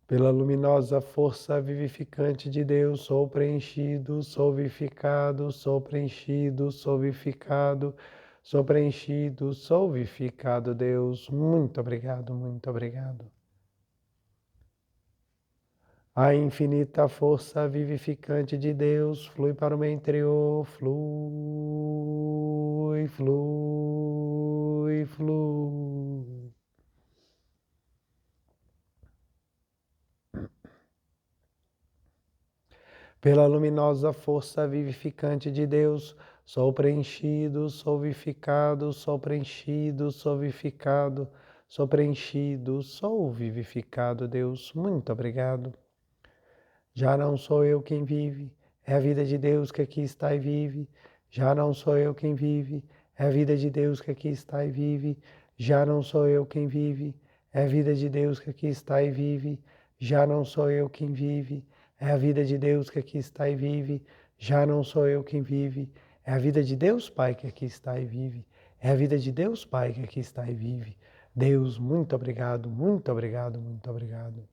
Pela luminosa força vivificante de Deus, sou preenchido, sou vivificado, sou preenchido, sou vivificado, sou preenchido, sou vivificado, Deus. Muito obrigado, muito obrigado. A infinita força vivificante de Deus flui para o meu interior, flui, flui, flui. Pela luminosa força vivificante de Deus, sou preenchido, sou vivificado, sou preenchido, sou vivificado, sou preenchido, sou vivificado, Deus. Muito obrigado. Já não sou eu quem vive, é a vida de Deus que aqui está e vive. Já não sou eu quem vive, é a vida de Deus que aqui está e vive. Já não sou eu quem vive, é a vida de Deus que aqui está e vive. Já não sou eu quem vive, é a vida de Deus que aqui está e vive. Já não sou eu quem vive, é a vida de Deus Pai que aqui está e vive. É a vida de Deus Pai que aqui está e vive. Deus, muito obrigado, muito obrigado, muito obrigado.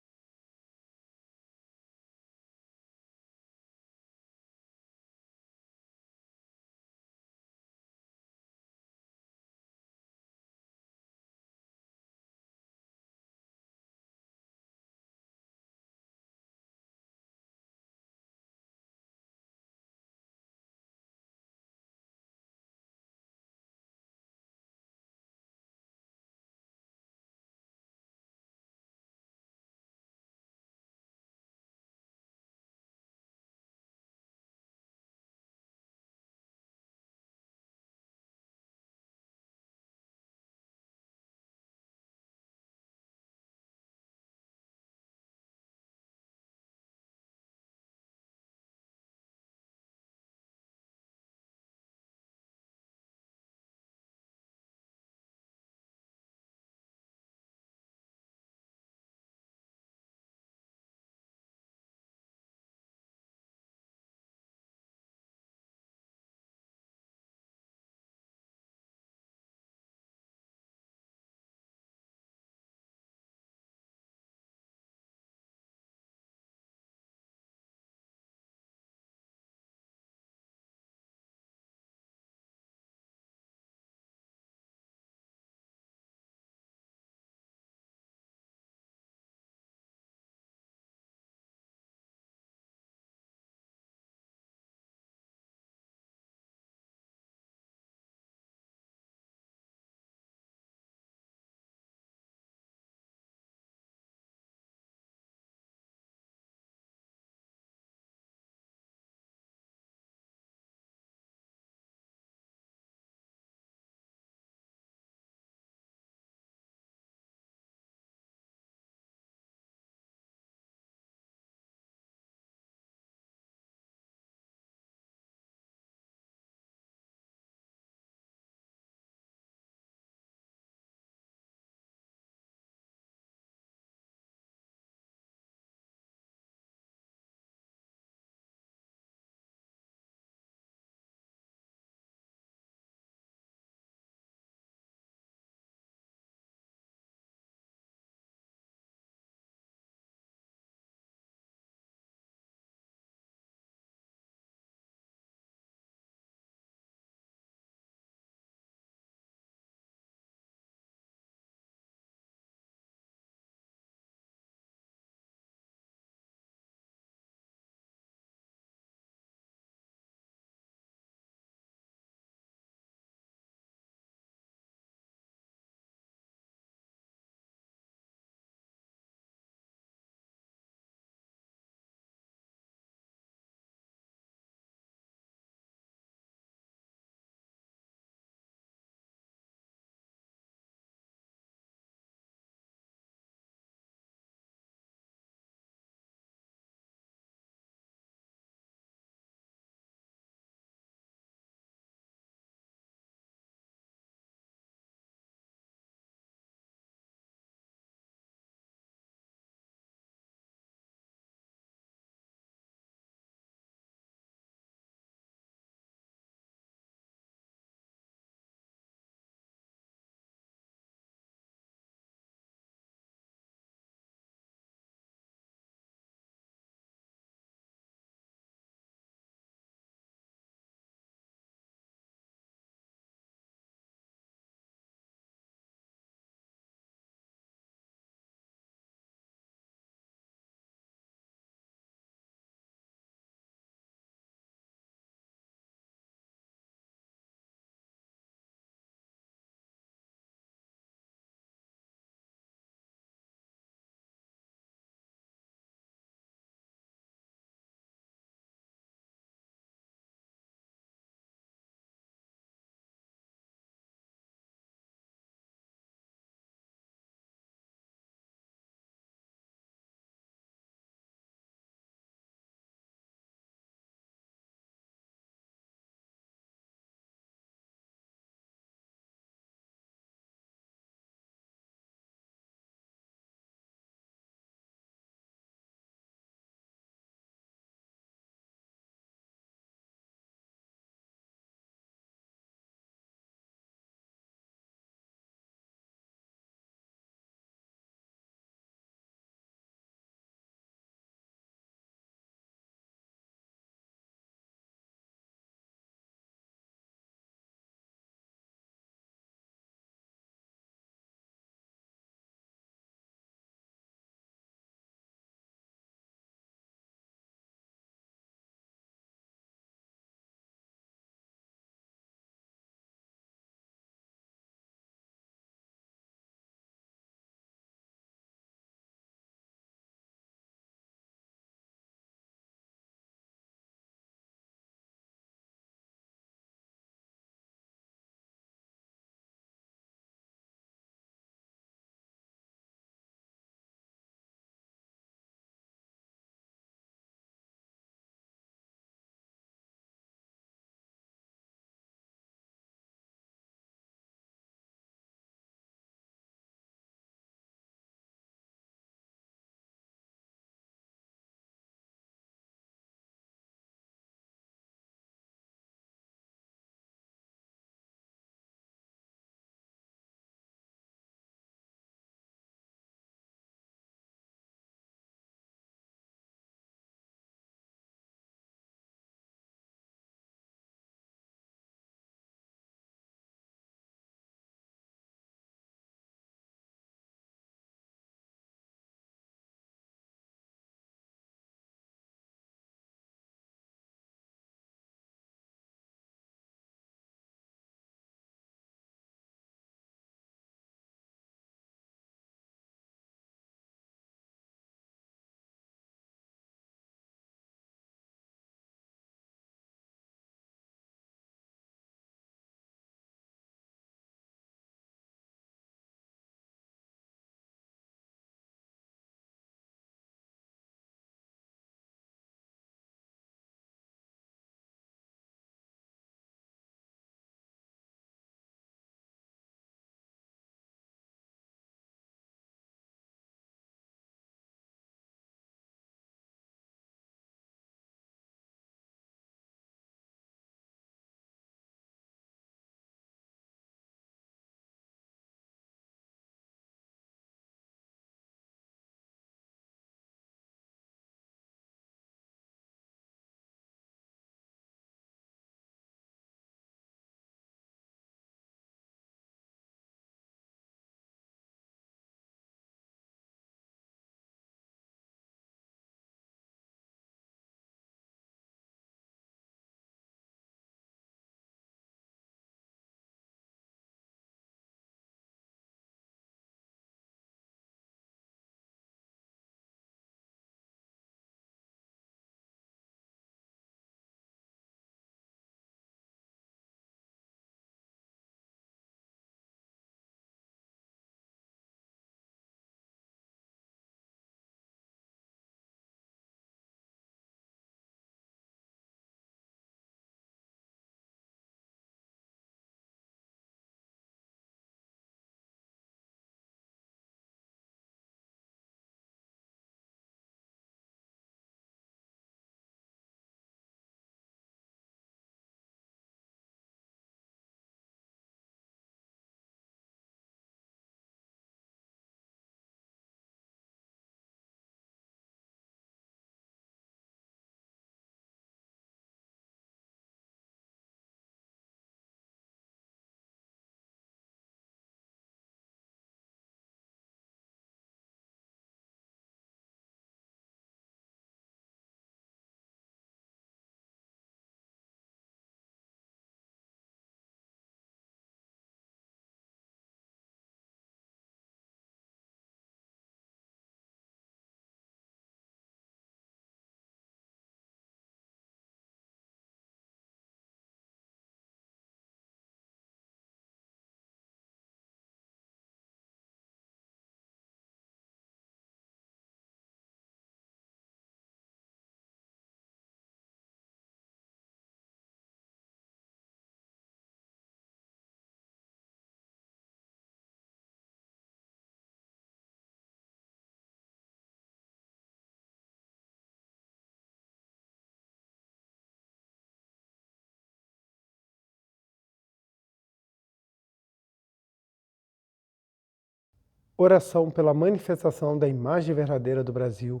Oração pela manifestação da imagem verdadeira do Brasil.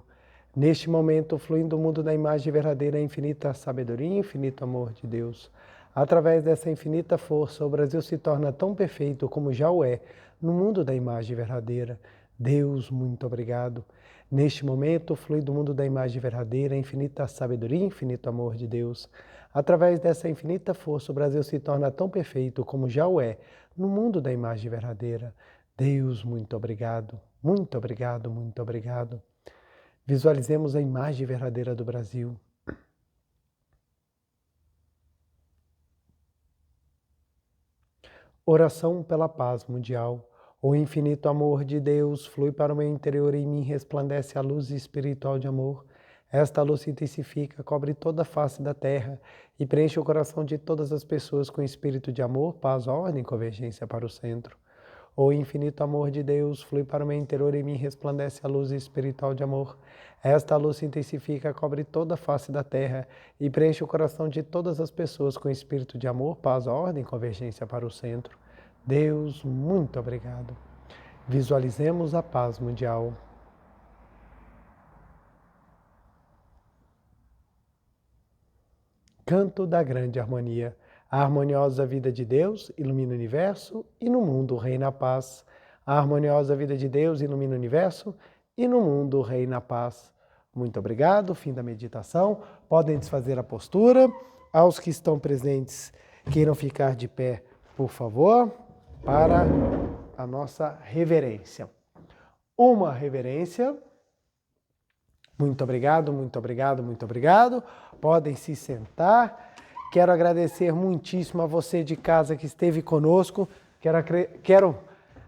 Neste momento, fluindo do mundo da imagem verdadeira, a infinita sabedoria e infinito amor de Deus. Através dessa infinita força, o Brasil se torna tão perfeito como já o é no mundo da imagem verdadeira. Deus, muito obrigado. Neste momento, flui do mundo da imagem verdadeira, a infinita sabedoria e infinito amor de Deus. Através dessa infinita força, o Brasil se torna tão perfeito como já o é no mundo da imagem verdadeira. Deus, muito obrigado, muito obrigado, muito obrigado. Visualizemos a imagem verdadeira do Brasil. Oração pela paz mundial. O infinito amor de Deus flui para o meu interior e em mim resplandece a luz espiritual de amor. Esta luz se intensifica, cobre toda a face da terra e preenche o coração de todas as pessoas com espírito de amor, paz, ordem e convergência para o centro. O infinito amor de Deus flui para o meu interior e em mim resplandece a luz espiritual de amor. Esta luz se intensifica, cobre toda a face da terra e preenche o coração de todas as pessoas com espírito de amor, paz, ordem e convergência para o centro. Deus, muito obrigado. Visualizemos a paz mundial. Canto da grande harmonia. A harmoniosa vida de Deus ilumina o universo e no mundo reina a paz. A harmoniosa vida de Deus ilumina o universo e no mundo reina a paz. Muito obrigado. Fim da meditação. Podem desfazer a postura. Aos que estão presentes, queiram ficar de pé, por favor, para a nossa reverência. Uma reverência. Muito obrigado, muito obrigado, muito obrigado. Podem se sentar. Quero agradecer muitíssimo a você de casa que esteve conosco. Quero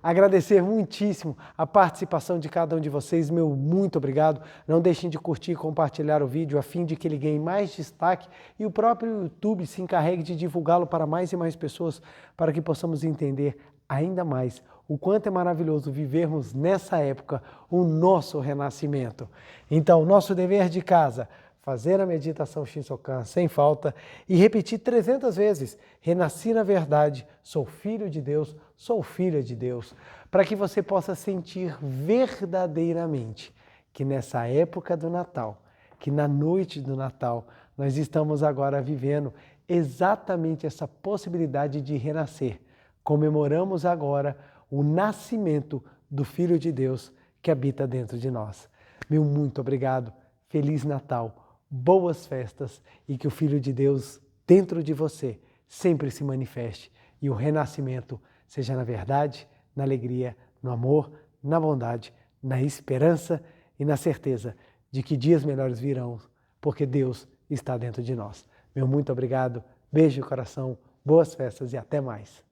agradecer muitíssimo a participação de cada um de vocês. Meu muito obrigado. Não deixem de curtir e compartilhar o vídeo a fim de que ele ganhe mais destaque e o próprio YouTube se encarregue de divulgá-lo para mais e mais pessoas para que possamos entender ainda mais o quanto é maravilhoso vivermos nessa época o nosso renascimento. Então, nosso dever de casa, fazer a meditação Shinsokan sem falta e repetir 300 vezes, renasci na verdade, sou filho de Deus, sou filha de Deus, para que você possa sentir verdadeiramente que nessa época do Natal, que na noite do Natal, nós estamos agora vivendo exatamente essa possibilidade de renascer. Comemoramos agora o nascimento do Filho de Deus que habita dentro de nós. Meu muito obrigado, Feliz Natal, boas festas e que o Filho de Deus dentro de você sempre se manifeste e o renascimento seja na verdade, na alegria, no amor, na bondade, na esperança e na certeza de que dias melhores virão, porque Deus está dentro de nós. Meu muito obrigado, beijo no coração, boas festas e até mais.